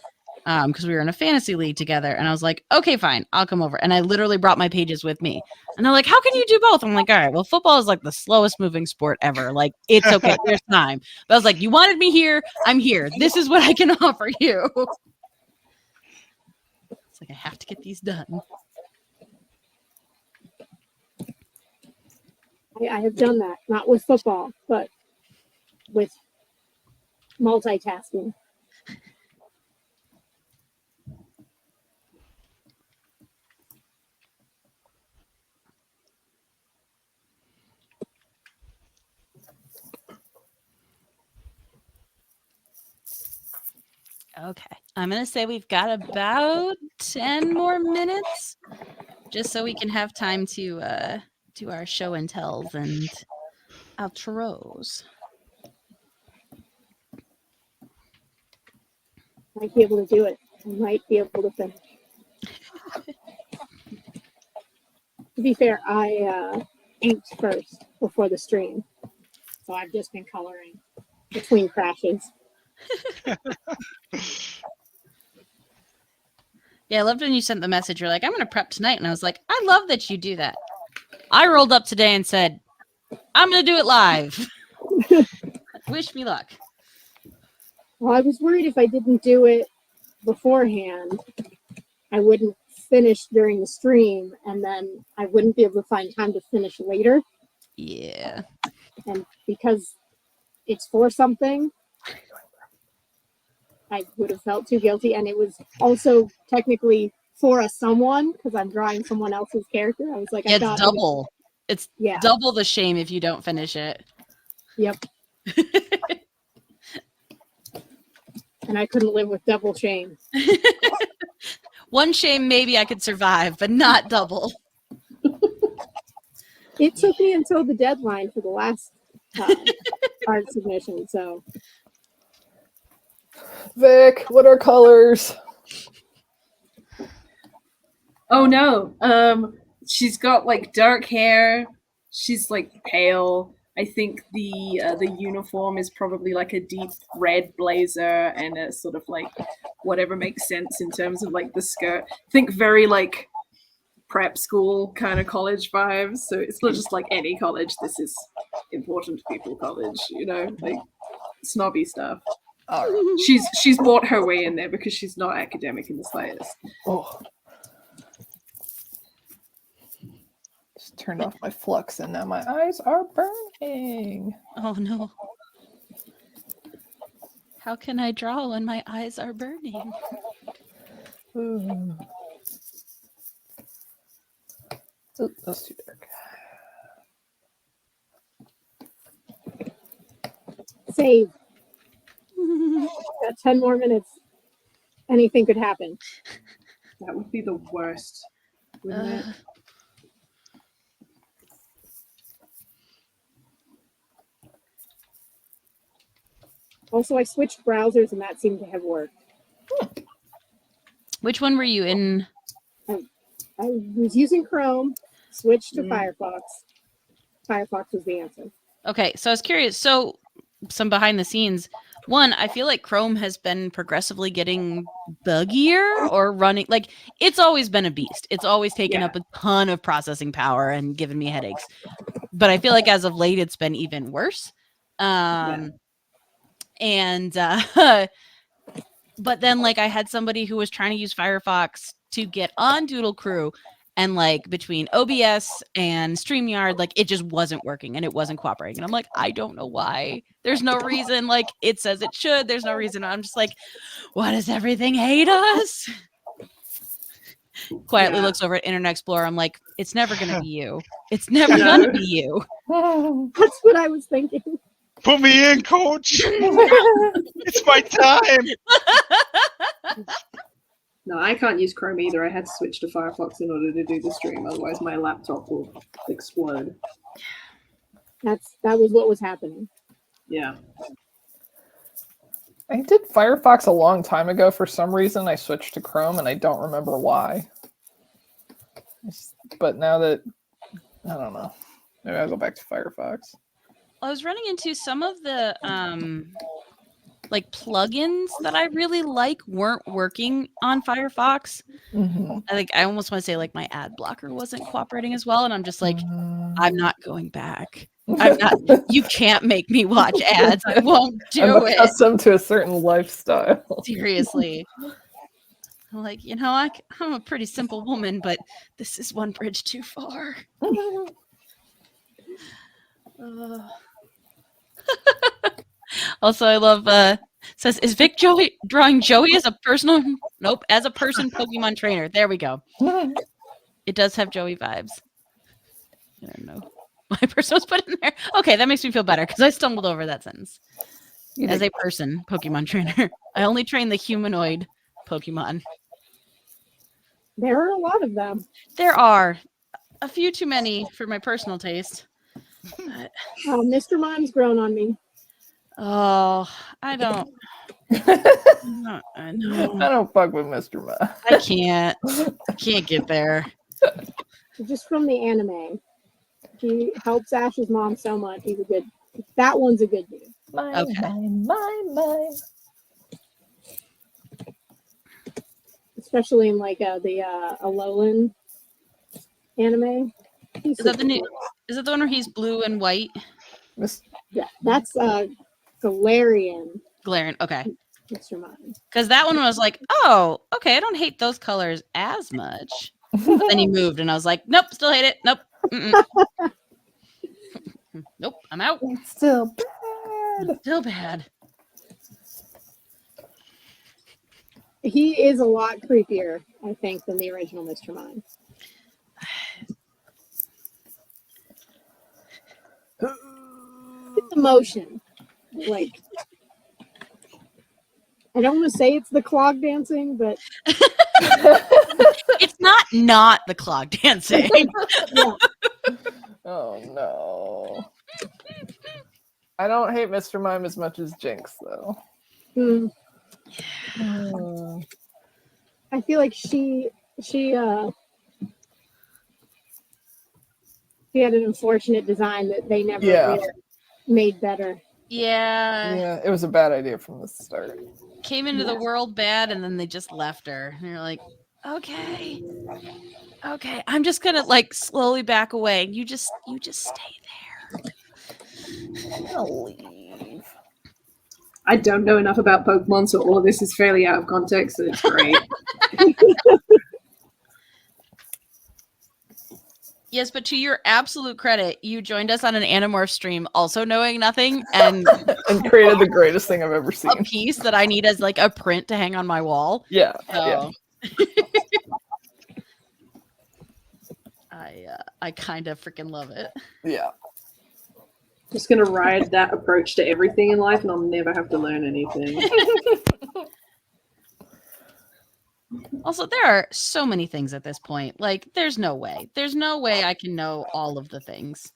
Because we were in a fantasy league together. And I was like, okay, fine, I'll come over. And I literally brought my pages with me. And they're like, how can you do both? I'm like, all right, well, football is like the slowest moving sport ever. Like, it's okay. There's time. But I was like, you wanted me here. I'm here. This is what I can offer you. It's like, I have to get these done. I have done that, not with football, but with multitasking. Okay. I'm going to say we've got about 10 more minutes just so we can have time to do our show and tells and outros. Might be able to do it. I might be able to finish. To be fair, I inked first before the stream, so I've just been coloring between crashes. Yeah, I loved when you sent the message. You're like, I'm going to prep tonight. And I was like, I love that you do that. I rolled up today and said, I'm going to do it live. Wish me luck. Well, I was worried if I didn't do it beforehand, I wouldn't finish during the stream, and then I wouldn't be able to find time to finish later. Yeah. And because it's for something, I would have felt too guilty. And it was also technically for a someone because I'm drawing someone else's character. I was like, Yeah, I thought it's double. It's yeah, double the shame if you don't finish it. yep. And I couldn't live with double shame. One shame maybe I could survive, but not double. It took me until the deadline for the last art submission. So Vic, what are colors? Oh no. She's got like dark hair. She's like pale. I think the uniform is probably like a deep red blazer and a sort of like whatever makes sense in terms of like the skirt. Think very like prep school kind of college vibes. So it's not just like any college. This is important people college, you know, like snobby stuff. All right. She's bought her way in there because she's not academic in the slightest. Oh. Just turned off my flux and now my eyes are burning. Oh no. How can I draw when my eyes are burning? Ooh. Oh, that's too dark. save. Got 10 more minutes. anything could happen. That would be the worst, wouldn't it? Also, I switched browsers and that seemed to have worked. Which one were you in? I was using Chrome, switched to Firefox. Firefox was the answer. Okay, so I was curious. So some behind the scenes. One, I feel like Chrome has been progressively getting buggier or running. Like, it's always been a beast. It's always taken up a ton of processing power and given me headaches. But I feel like as of late, it's been even worse. But then, like, I had somebody who was trying to use Firefox to get on Doodle Crew, and like between OBS and StreamYard, like it just wasn't working and it wasn't cooperating. And I'm like, I don't know why. There's no reason. Like, it says it should. There's no reason. I'm just like, why does everything hate us? Quietly looks over at Internet Explorer. I'm like, it's never gonna be you. It's never gonna be you. That's what I was thinking. Put me in, coach. It's my time. No, I can't use Chrome either. I had to switch to Firefox in order to do the stream. Otherwise, my laptop will explode. That was what was happening. Yeah. I did Firefox a long time ago. For some reason, I switched to Chrome, and I don't remember why. But now that, I don't know. Maybe I'll go back to Firefox. I was running into some of the like plugins that I really like weren't working on Firefox. I almost want to say like my ad blocker wasn't cooperating as well, and I'm just like, I'm not going back. I'm not. You can't make me watch ads. I won't do I'm it. accustomed to a certain lifestyle. Seriously. I'm like, I'm a pretty simple woman, but this is one bridge too far. Also, I love says, is Vic drawing Joey as a personal? Nope, as a person Pokemon trainer. There we go. It does have Joey vibes. I don't know. My person was put in there. Okay, that makes me feel better because I stumbled over that sentence. As a person Pokemon trainer, I only train the humanoid Pokemon. There are a lot of them. There are a few too many for my personal taste. But... Mr. Mime's grown on me. Oh, I don't. I don't fuck with Mr. Ma. I can't get there. Just from the anime. He helps Ash's mom so much. That one's a good dude. Mine. Especially in like the Alolan anime. Is that the one where he's blue and white? Yeah, that's Galarian. Okay. Mr. Mime. Because that one was like, oh, okay, I don't hate those colors as much. But then he moved, and I was like, nope, still hate it. Nope. Nope, I'm out. It's still bad. Still bad. He is a lot creepier, I think, than the original Mr. Mime. It's emotion. Like, I don't want to say it's the clog dancing, but it's not the clog dancing. Yeah. Oh no. I don't hate Mr. Mime as much as Jinx though. I feel like she had an unfortunate design that they never really made better. Yeah, it was a bad idea from the start. Came into the world bad, and then they just left her. And you're like, okay, I'm just gonna like slowly back away. You just stay there. I'll leave. I don't know enough about Pokemon, so all of this is fairly out of context, so it's great. Yes, but to your absolute credit, you joined us on an Animorph stream, also knowing nothing, and created the greatest thing I've ever seen. A piece that I need as like a print to hang on my wall. Yeah. So. I kind of freaking love it. Yeah. Just gonna ride that approach to everything in life, and I'll never have to learn anything. Also, there are so many things at this point. Like, there's no way. There's no way I can know all of the things.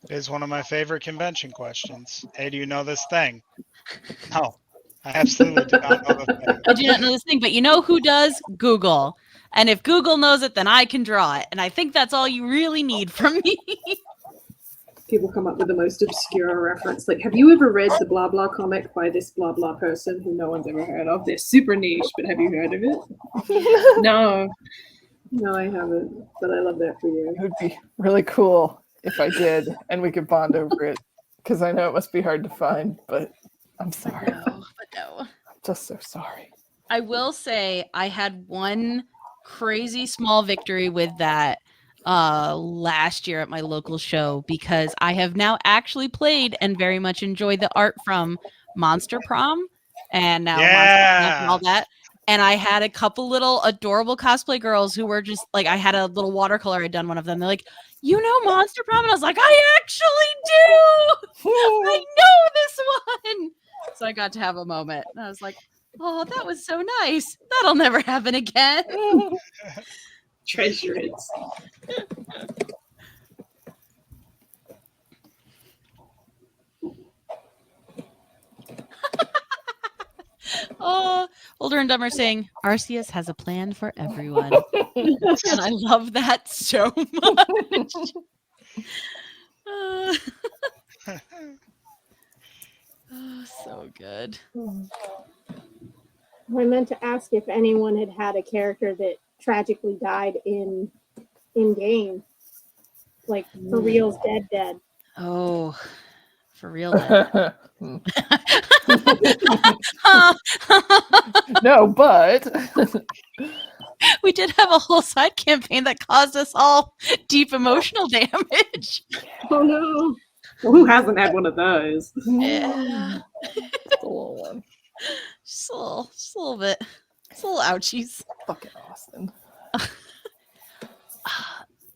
It is one of my favorite convention questions. Hey, do you know this thing? No, I absolutely do not know the thing. I do not know this thing, but you know who does? Google. And if Google knows it, then I can draw it. And I think that's all you really need from me. People come up with the most obscure reference. Like, have you ever read the blah blah comic by this blah blah person who no one's ever heard of? They're super niche, but have you heard of it? No. No, I haven't. But I love that for you. It would be really cool if I did, and we could bond over it. Because I know it must be hard to find, but I'm sorry. No. I'm just so sorry. I will say I had one crazy small victory with that last year at my local show, because I have now actually played and very much enjoyed the art from Monster Prom and now Monster Camp and all that. And I had a couple little adorable cosplay girls who were just like, I had a little watercolor I'd done one of them. They're like, you know Monster Prom? And I was like, I actually do. I know this one. So I got to have a moment. And I was like, oh, that was so nice. That'll never happen again. Treasure it. Oh, Older and Dumber saying, Arceus has a plan for everyone. And I love that so much. Oh, so good. I meant to ask if anyone had had a character that tragically died in game, like for real's dead. Oh, for real. No, but we did have a whole side campaign that caused us all deep emotional damage. Oh no. Well, who hasn't had one of those? Yeah. Just a little one. Just a little bit. Just a little ouchies. Fucking Austin.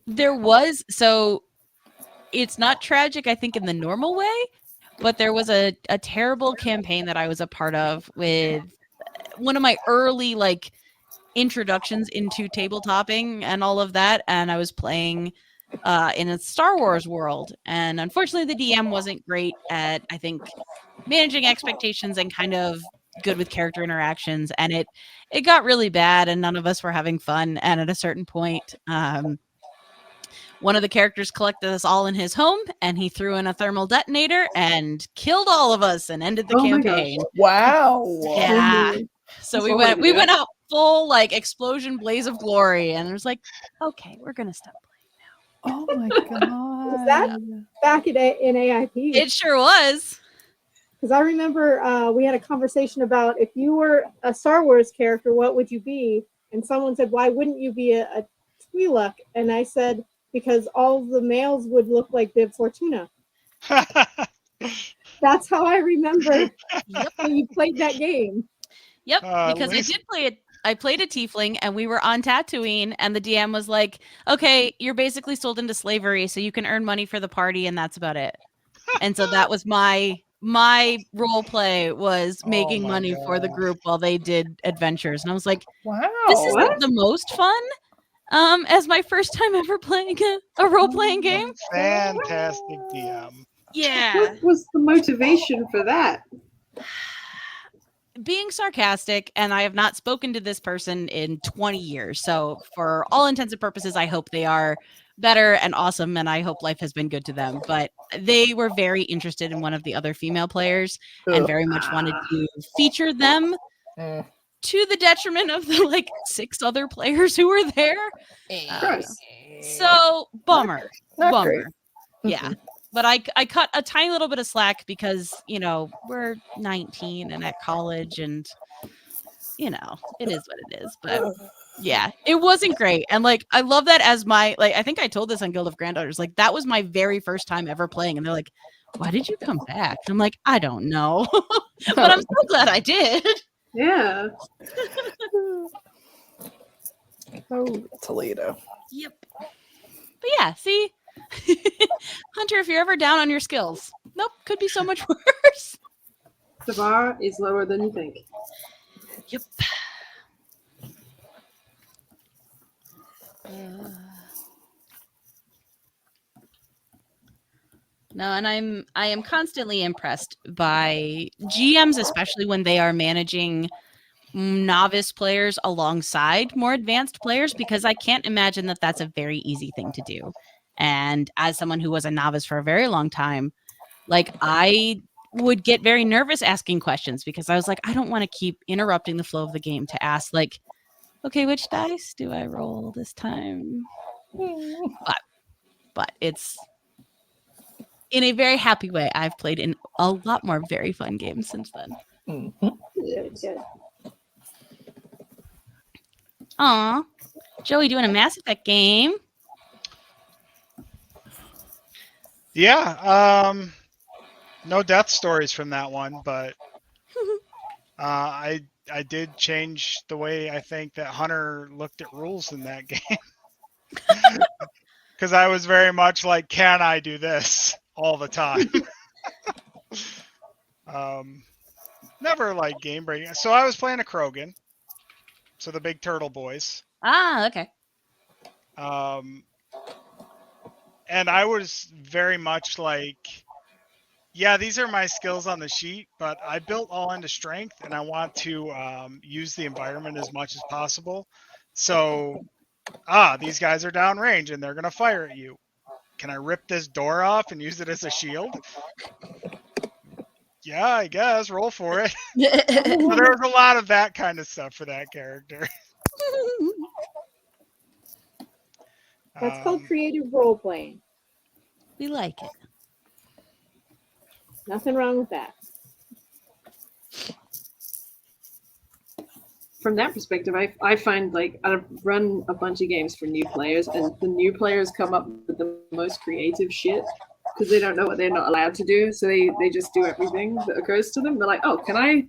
There was, so it's not tragic, I think, in the normal way, but there was a terrible campaign that I was a part of with one of my early like introductions into tabletopping and all of that, and I was playing in a Star Wars world, and unfortunately the DM wasn't great at, I think, managing expectations and kind of good with character interactions, and it got really bad and none of us were having fun. And at a certain point, one of the characters collected us all in his home, and he threw in a thermal detonator and killed all of us and ended the campaign. Wow. Yeah. So we went out full like explosion blaze of glory, and it was like, okay, we're gonna stop playing now. Oh my god. Was that back in AIP? It sure was. Because I remember we had a conversation about if you were a Star Wars character, what would you be? And someone said, why wouldn't you be a Twi'lek? And I said, because all the males would look like Bib Fortuna. That's how I remember when you played that game. Yep, because I did play it. I played a tiefling, and we were on Tatooine, and the DM was like, okay, you're basically sold into slavery, so you can earn money for the party, and that's about it. And so that was my role play, was making money for the group while they did adventures. And I was like, wow, this is the most fun as my first time ever playing a role-playing game. Fantastic DM. Yeah. What was the motivation for that? Being sarcastic, and I have not spoken to this person in 20 years. So for all intents and purposes, I hope they are better and awesome, and I hope life has been good to them. But they were very interested in one of the other female players and very much wanted to feature them to the detriment of the like 6 other players who were there. So bummer. Not bummer. Great. Yeah. But I cut a tiny little bit of slack because, you know, we're 19 and at college, and, you know, it is what it is. But yeah, it wasn't great. And like, I love that as my, like, I think I told this on Guild of Granddaughters, like, that was my very first time ever playing. And they're like, why did you come back? I'm like, I don't know. But I'm so glad I did. Yeah. Oh, Toledo. Yep. But yeah, see? Hunter, if you're ever down on your skills, nope, could be so much worse. The bar is lower than you think. Yep. No, and I am constantly impressed by GMs, especially when they are managing novice players alongside more advanced players, because I can't imagine that that's a very easy thing to do. And as someone who was a novice for a very long time, like I would get very nervous asking questions because I was like, I don't want to keep interrupting the flow of the game to ask, like, okay, which dice do I roll this time? But it's in a very happy way. I've played in a lot more very fun games since then. Good. Aw, Joey doing a Mass Effect game. Yeah, no death stories from that one, but I did change the way I think that Hunter looked at rules in that game. Because I was very much like, can I do this all the time? Never like game breaking. So I was playing a Krogan, so the big turtle boys. Ah, okay. And I was very much like, yeah, these are my skills on the sheet, but I built all into strength, and I want to use the environment as much as possible. So, these guys are downrange, and they're going to fire at you. Can I rip this door off and use it as a shield? Yeah, I guess. Roll for it. So there was a lot of that kind of stuff for that character. That's called creative role playing. We like it. Nothing wrong with that. From that perspective, I find like I've run a bunch of games for new players, and the new players come up with the most creative shit because they don't know what they're not allowed to do, so they just do everything that occurs to them. They're like, oh, can I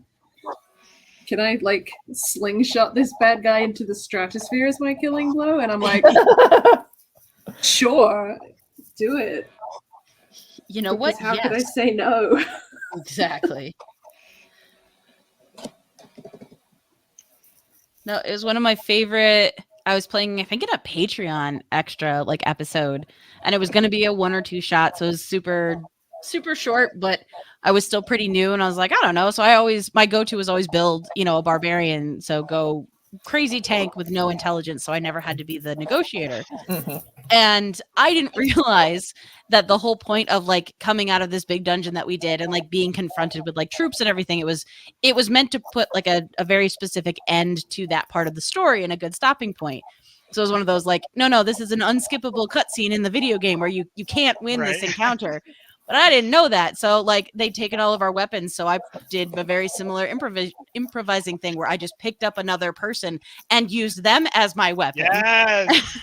like slingshot this bad guy into the stratosphere as my killing blow? And I'm like, sure, do it. You know what? How could I say no? Exactly. No, it was one of my favorite. I was playing, I think, in a Patreon extra like episode, and it was going to be a 1 or 2 shot, so it was super short, but I was still pretty new, and I was like, I don't know. So my go-to was always build, a barbarian, so go crazy tank with no intelligence, so I never had to be the negotiator. And I didn't realize that the whole point of like coming out of this big dungeon that we did and like being confronted with like troops and everything, it was meant to put like a very specific end to that part of the story and a good stopping point. So it was one of those like, no, this is an unskippable cutscene in the video game where you can't win this encounter. But I didn't know that. So like they'd taken all of our weapons. So I did a very similar improvising thing where I just picked up another person and used them as my weapon. Yes.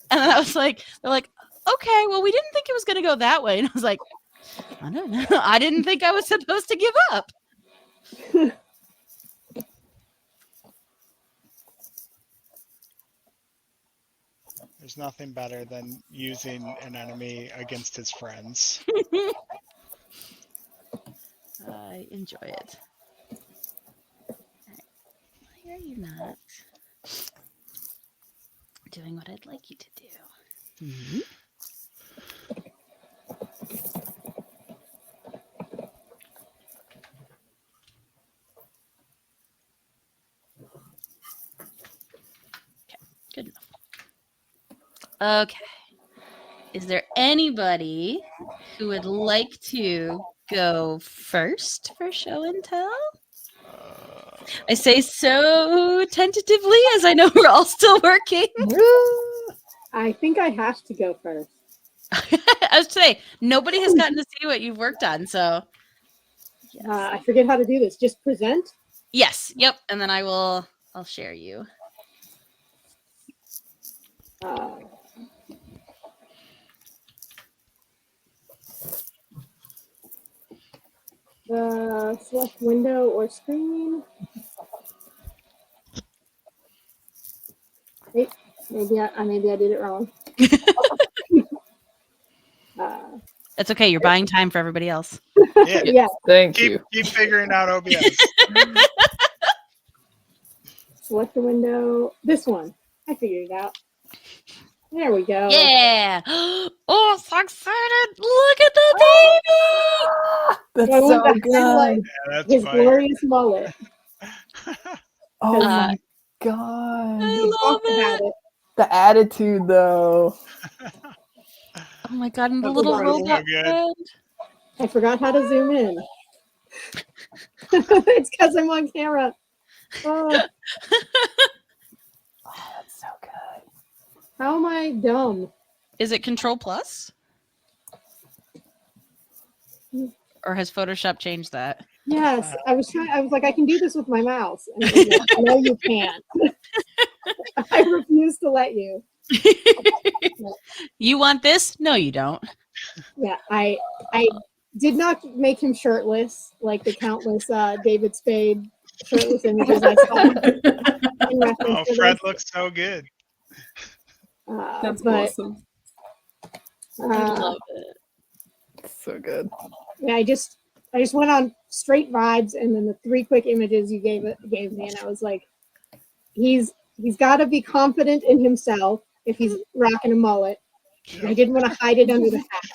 And I was like, they're like, okay, well, we didn't think it was going to go that way. And I was like, I don't know. I didn't think I was supposed to give up. There's nothing better than using an enemy against his friends. I enjoy it. Why are you not doing what I'd like you to do? Mm-hmm. Okay, good enough. Okay. Is there anybody who would like to go first for show and tell? I say so tentatively as I know we're all still working. I think I have to go first. I was to say, nobody has gotten to see what you've worked on, so. Yes. I forget how to do this. Just present? Yes, yep, and then I'll share you. Select window or screen. Hey, maybe I did it wrong. That's okay. You're buying time for everybody else. Yeah. Yeah. Thank you. Keep figuring out OBS. Select the window. This one. I figured it out. There we go. Yeah. Oh, so excited. Look at the baby. That's I want so to highlight good. Yeah, that's his fire. glorious mullet. Oh Uh, my god. I We love talked about it. it. The attitude though. Oh my god, and the That was little amazing. robot So good. friend. I forgot how to zoom in. It's because I'm on camera. Oh, Oh, that's so good. how am I dumb? Is it Control Plus? Or has Photoshop changed that? Yes, I was trying. I was like, I can do this with my mouse. And it was like, no, you can't. I refuse to let you. You want this? No, you don't. Yeah, I did not make him shirtless like the countless David Spade shirtless images I saw in reference Oh, to Fred this. looks so good. That's But awesome. I love it. So good. yeah, I just went on straight vibes, and then the 3 quick images you gave me, and I was like, he's got to be confident in himself if he's rocking a mullet. And I didn't want to hide it under the hat,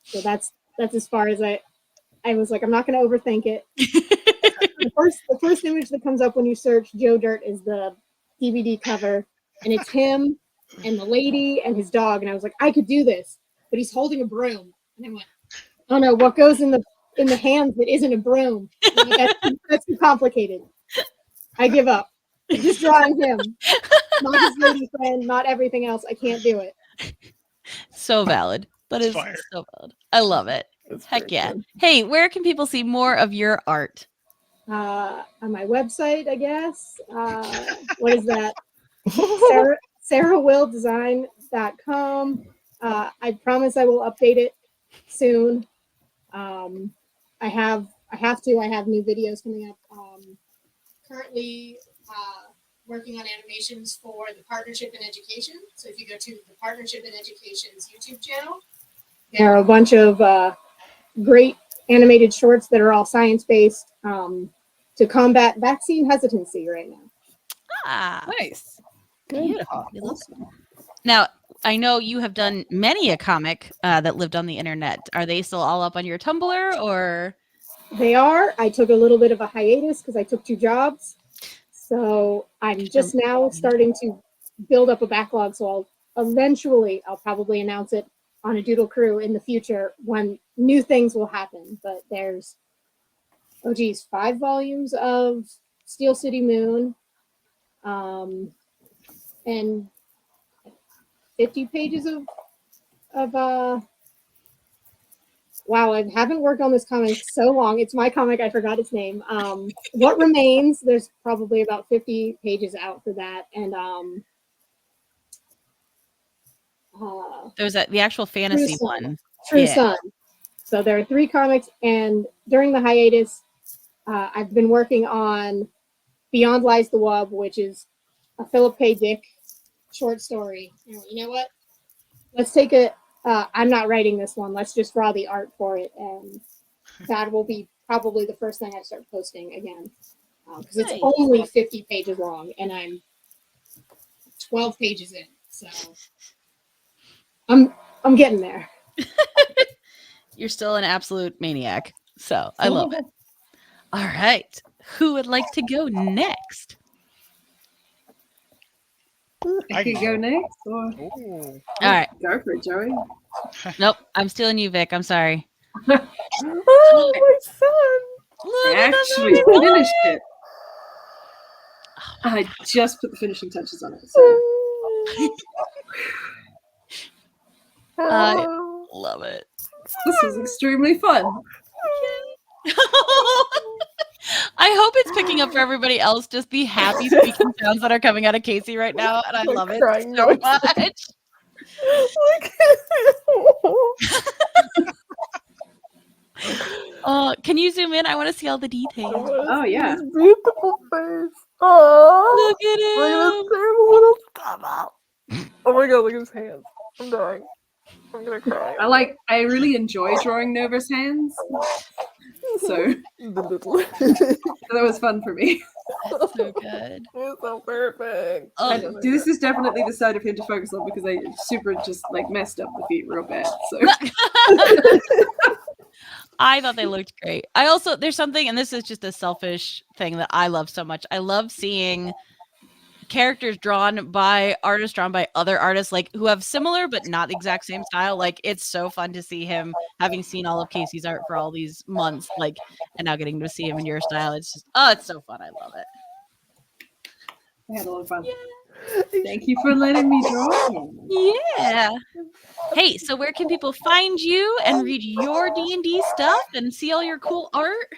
so that's as far as I was like, I'm not going to overthink it. The first image that comes up when you search Joe Dirt is the DVD cover, and it's him and the lady and his dog, and I was like, I could do this, but he's holding a broom, and I went, oh no, what goes in the hands that isn't a broom? That's too complicated. I give up. I'm just drawing him, not his lady friend, not everything else. I can't do it. So valid. That It's is fire. so valid. I love it. It's Heck very yeah. good. Hey, where can people see more of your art? On my website, I guess. What is that? SarahWillDesign.com. I promise I will update it soon. I have new videos coming up. Currently working on animations for the Partnership in Education. So if you go to the Partnership in Education's YouTube channel, there are a bunch of great animated shorts that are all science-based to combat vaccine hesitancy right now. Ah, Nice. beautiful. We love it. Now, I know you have done many a comic that lived on the internet. Are they still all up on your Tumblr or? They are. I took a little bit of a hiatus because I took 2 jobs. So I'm just now starting to build up a backlog. So I'll probably announce it on a Doodle Crew in the future when new things will happen. But there's, 5 volumes of Steel City Moon, and 50 pages of wow, I haven't worked on this comic so long. It's my comic. I forgot its name. What Remains? There's probably about 50 pages out for that. And There's the actual fantasy True Sun. one. True Yeah. Sun. So there are 3 comics. And during the hiatus, I've been working on Beyond Lies the Wub, which is a Philip K. Dick short story. You know what? Let's take a I'm not writing this one. Let's just draw the art for it, and that will be probably the first thing I start posting again, because it's Nice. only 50 pages long, and I'm 12 pages in. So I'm getting there. You're still an absolute maniac. So I love it. All right. Who would like to go next? I I could can go next, or Ooh. All right. go for it, Joey. Nope. I'm stealing you, Vic. I'm sorry. Oh, my son. Look I at actually that. finished it. I just put the finishing touches on it. So I love it. this was extremely fun. I hope it's picking up for everybody else. Just the happy squeaking sounds that are coming out of Kaycie right now, and I Like love it crying so noises. much. Can you zoom in? I want to see all the details. Oh, yeah. His beautiful face. Oh, Look at look at him. his terrible little stomach. Oh my god, look at his hands. I'm dying. I'm gonna cry. I really enjoy drawing Nova's hands. So that was fun for me. So good. It's so perfect. Oh, And this is definitely the side of him to focus on because I super just like messed up the feet real bad. So I thought they looked great. I also, there's something, and this is just a selfish thing that I love so much. I love seeing characters drawn by artists, drawn by other artists, like who have similar but not the exact same style. Like, it's so fun to see him, having seen all of Kaycie's art for all these months, like, and now getting to see him in your style. It's just, oh, it's so fun. I love it. I had a lot of fun. Thank you for letting me draw him. Yeah. Hey, so where can people find you and read your D&D stuff and see all your cool art?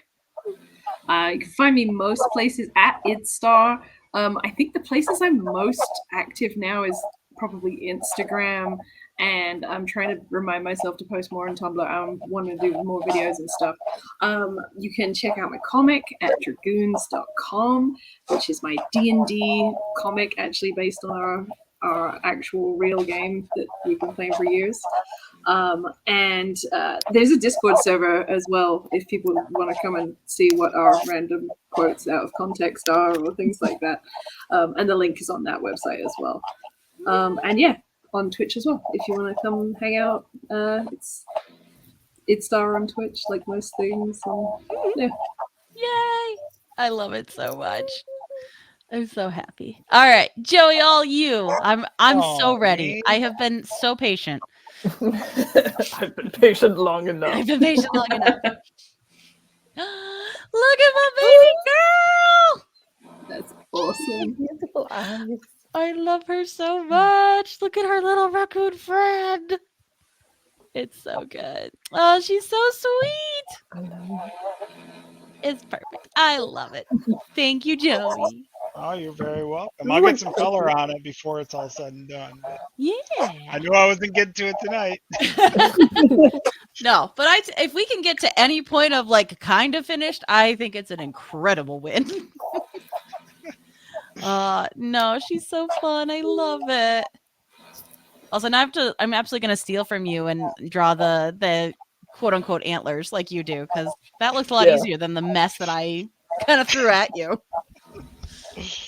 You can find me most places at idstar. I think the places I'm most active now is probably Instagram, and I'm trying to remind myself to post more on Tumblr. I want to do more videos and stuff. You can check out my comic at dragoons.com, which is my D&D comic, actually based on our actual real game that we've been playing for years. And there's a Discord server as well if people want to come and see what our random quotes out of context are or things like that. And the link is on that website as well. And yeah, on Twitch as well. If you want to come hang out, it's Star on Twitch, like most things. Yeah. Yay! I love it so much. I'm so happy. All right, Joey, all you. I'm so ready. me? I have been so patient. I've been patient long enough. I've been patient long enough. Look at my baby girl! That's awesome. Beautiful eyes. I love her so much. Look at her little raccoon friend. It's so good. Oh, she's so sweet. I know. It's perfect. I love it. Thank you, Joey. Oh, you're very welcome. I'll get some color on it before it's all said and done. Yeah. I knew I wasn't getting to it tonight. No, but if we can get to any point of like kind of finished, I think it's an incredible win. No, she's so fun. I love it. Also, now I'm absolutely gonna steal from you and draw the quote unquote antlers like you do, because that looks a lot easier than the mess that I kind of threw at you.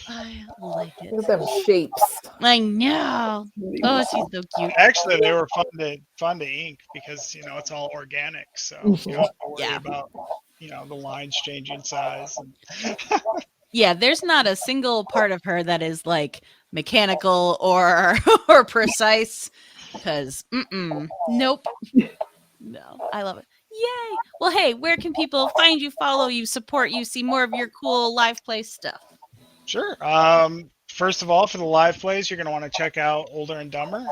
I like it. Look at them shapes. I know. Oh, she's so cute. Actually, they were fun to ink because it's all organic, so you don't have to worry about the lines changing size. Yeah, there's not a single part of her that is like mechanical or precise. Because nope. No, I love it. Yay! Well, hey, where can people find you, follow you, support you, see more of your cool live play stuff? Sure. First of all, for the live plays, you're going to want to check out Older and Dumber.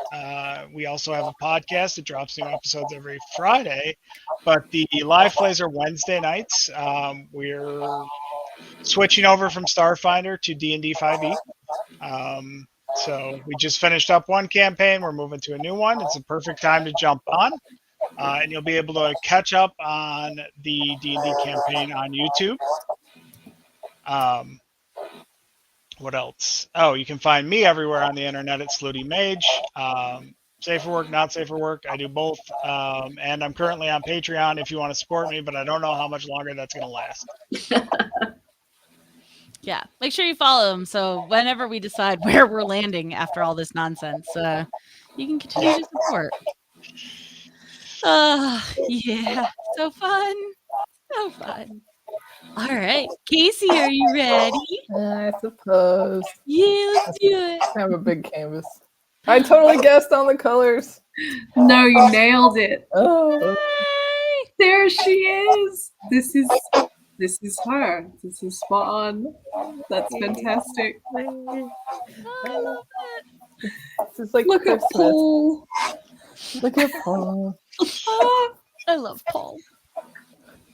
We also have a podcast that drops new episodes every Friday, but the live plays are Wednesday nights. We're switching over from Starfinder to D&D 5e. So we just finished up one campaign. We're moving to a new one. It's a perfect time to jump on. And you'll be able to catch up on the D&D campaign on YouTube. What else? Oh, you can find me everywhere on the internet at Slutty Mage. Safe for work, not safe for work. I do both. And I'm currently on Patreon if you want to support me, but I don't know how much longer that's going to last. Yeah, make sure you follow them so whenever we decide where we're landing after all this nonsense, you can continue to support. Yeah, so fun. So fun. All right, Kaycie, are you ready? I suppose. Yeah, let's do it. I have a big canvas. I totally guessed on the colors. No, you nailed it. Oh. Yay! There she is. This is her. This is spot on. That's fantastic. Oh, I love it. This is like Look at Christmas. Paul. Look at Paul. Oh, I love Paul.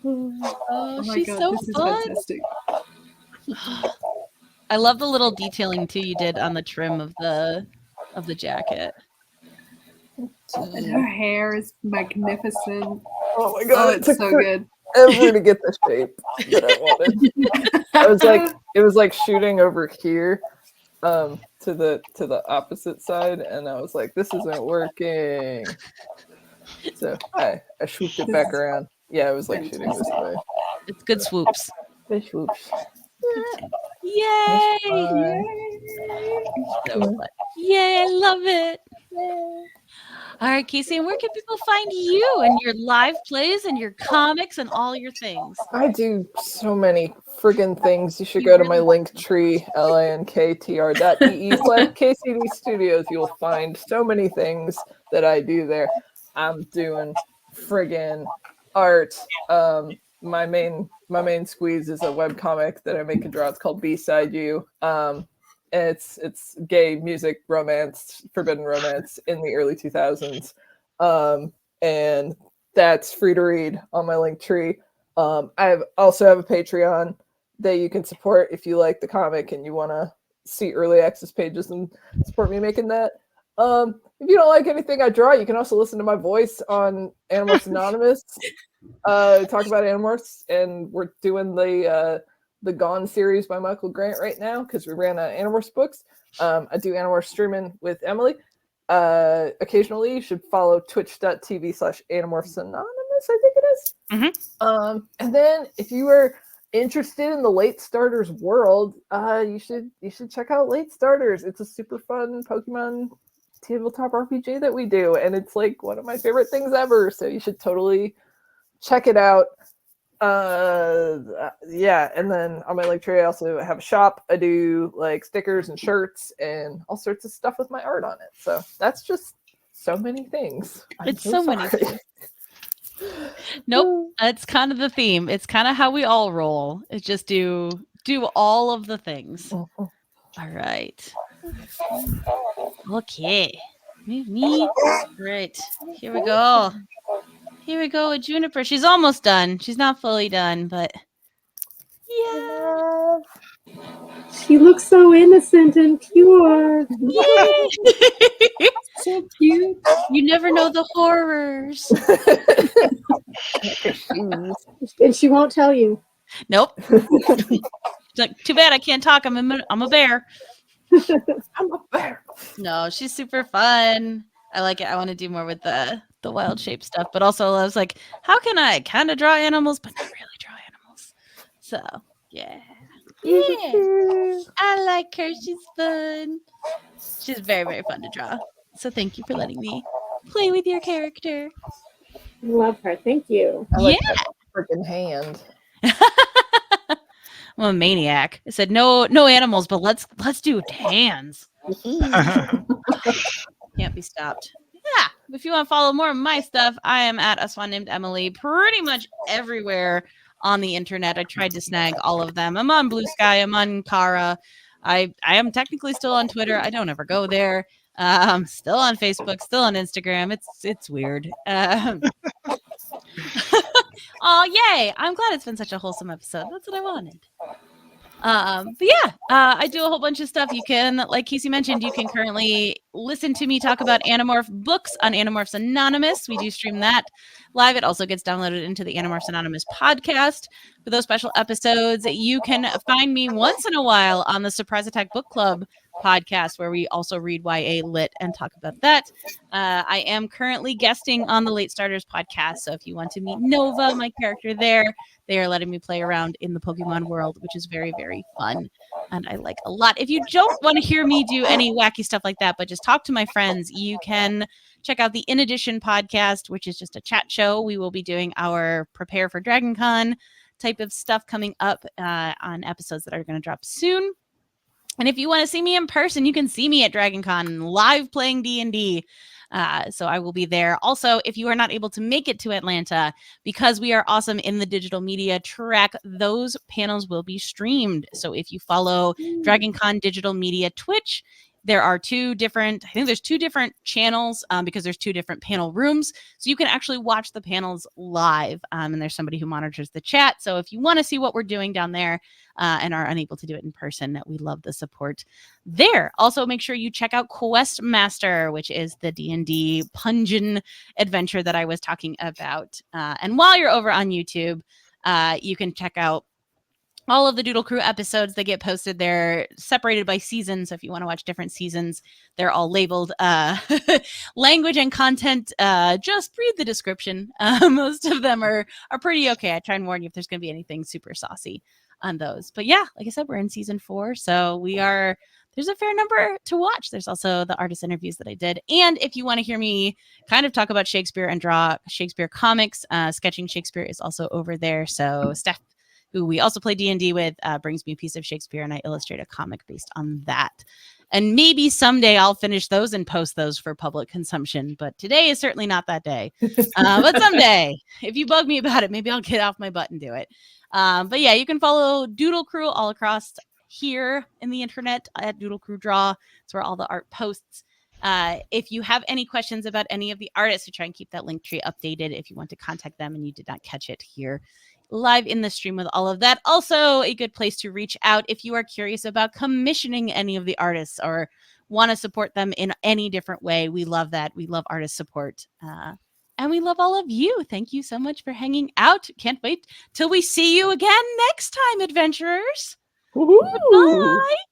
Oh my she's god, so this is fun. fantastic. I love the little detailing too you did on the trim of the jacket. And her hair is magnificent. Oh my god, It's so good. Ever to get the shape that I wanted. It was like shooting over here to the opposite side, and I was like, this isn't working. So I swooped it back around. Yeah, it was like shooting this way. It's good swoops. Good swoops. Yay! So fun. Yay, I love it. All right, Kaycie, and where can people find you and your live plays and your comics and all your things? I do so many friggin' things. You should go to my linktr, linktr.ee/KCD Studios. You'll find so many things that I do there. I'm doing friggin' art. My main squeeze is a webcomic that I make and draw. It's called B-Side You. It's gay music, romance, forbidden romance in the early 2000s. And that's free to read on my Linktree. I also have a Patreon that you can support if you like the comic and you want to see early access pages and support me making that. If you don't like anything I draw, you can also listen to my voice on Animorphs Anonymous. Talk about Animorphs, and we're doing the Gone series by Michael Grant right now because we ran out of Animorphs books. I do Animorphs streaming with Emily. Occasionally, you should follow twitch.tv/Animorphs Anonymous, I think it is. Mm-hmm. And then if you are interested in the Late Starters world, you should check out Late Starters. It's a super fun Pokemon tabletop RPG that we do, and it's like one of my favorite things ever. So you should totally check it out. Yeah, and then on my Linktree, I also have a shop. I do like stickers and shirts and all sorts of stuff with my art on it. So that's just so many things. It's so many things. Nope, that's kind of the theme. It's kind of how we all roll. It's just do all of the things. Mm-hmm. All right. Okay. Move me. Great. Here we go. Here we go with Juniper. She's almost done. She's not fully done, but yeah. She looks so innocent and pure. Yay! So cute. You never know the horrors. And she won't tell you. Nope. Too bad I can't talk. I'm a bear. I'm a bear. No, she's super fun. I like it. I want to do more with the wild shape stuff, but also I was like, how can I kind of draw animals, but not really draw animals? So yeah. I like her. She's fun. She's very, very fun to draw. So thank you for letting me play with your character. Love her. Thank you. I like that freaking hand. I'm a maniac. I said no animals, but let's do hands. Can't be stopped. Yeah. If you want to follow more of my stuff, I am at a Swan named Emily pretty much everywhere on the internet. I tried to snag all of them. I'm on Blue Sky. I'm on Kara. I am technically still on Twitter. I don't ever go there. Still on Facebook. Still on Instagram. It's weird. Oh, yay. I'm glad it's been such a wholesome episode. That's what I wanted. But yeah, I do a whole bunch of stuff. You can, like Kaycie mentioned, you can currently listen to me talk about Animorph books on Animorphs Anonymous. We do stream that live. It also gets downloaded into the Animorphs Anonymous podcast. For those special episodes, you can find me once in a while on the Surprise Attack Book Club podcast, where we also read YA Lit and talk about that. I am currently guesting on the Late Starters podcast. So if you want to meet Nova, my character there, they are letting me play around in the Pokemon world, which is very, very fun. And I like a lot. If you don't want to hear me do any wacky stuff like that, but just talk to my friends, you can check out the In Addition podcast, which is just a chat show. We will be doing our Prepare for Dragon Con type of stuff coming up on episodes that are going to drop soon. And if you want to see me in person, you can see me at Dragon Con live playing DnD. So I will be there. Also, if you are not able to make it to Atlanta, because we are awesome in the digital media track, those panels will be streamed. So if you follow Dragon Con Digital Media Twitch, there are two different channels because there's two different panel rooms. So you can actually watch the panels live. And there's somebody who monitors the chat. So if you want to see what we're doing down there and are unable to do it in person, we love the support there. Also, make sure you check out Quest Master, which is the D&D Pungeon adventure that I was talking about. And while you're over on YouTube, you can check out all of the Doodle Crew episodes that get posted, they're separated by season. So if you want to watch different seasons, they're all labeled language and content. Just read the description. Most of them are pretty okay. I try and warn you if there's going to be anything super saucy on those. But yeah, like I said, we're in season 4. So there's a fair number to watch. There's also the artist interviews that I did. And if you want to hear me kind of talk about Shakespeare and draw Shakespeare comics, Sketching Shakespeare is also over there. So Steph, who we also play DnD with, brings me a piece of Shakespeare, and I illustrate a comic based on that. And maybe someday I'll finish those and post those for public consumption. But today is certainly not that day. But someday, if you bug me about it, maybe I'll get off my butt and do it. But yeah, you can follow Doodle Crew all across here in the internet at Doodle Crew Draw. It's where all the art posts. If you have any questions about any of the artists, we try and keep that link tree updated if you want to contact them and you did not catch it here live in the stream with all of that. Also, a good place to reach out if you are curious about commissioning any of the artists or want to support them in any different way. We love that. We love artist support. And we love all of you. Thank you so much for hanging out. Can't wait till we see you again next time, adventurers. Woohoo! Bye.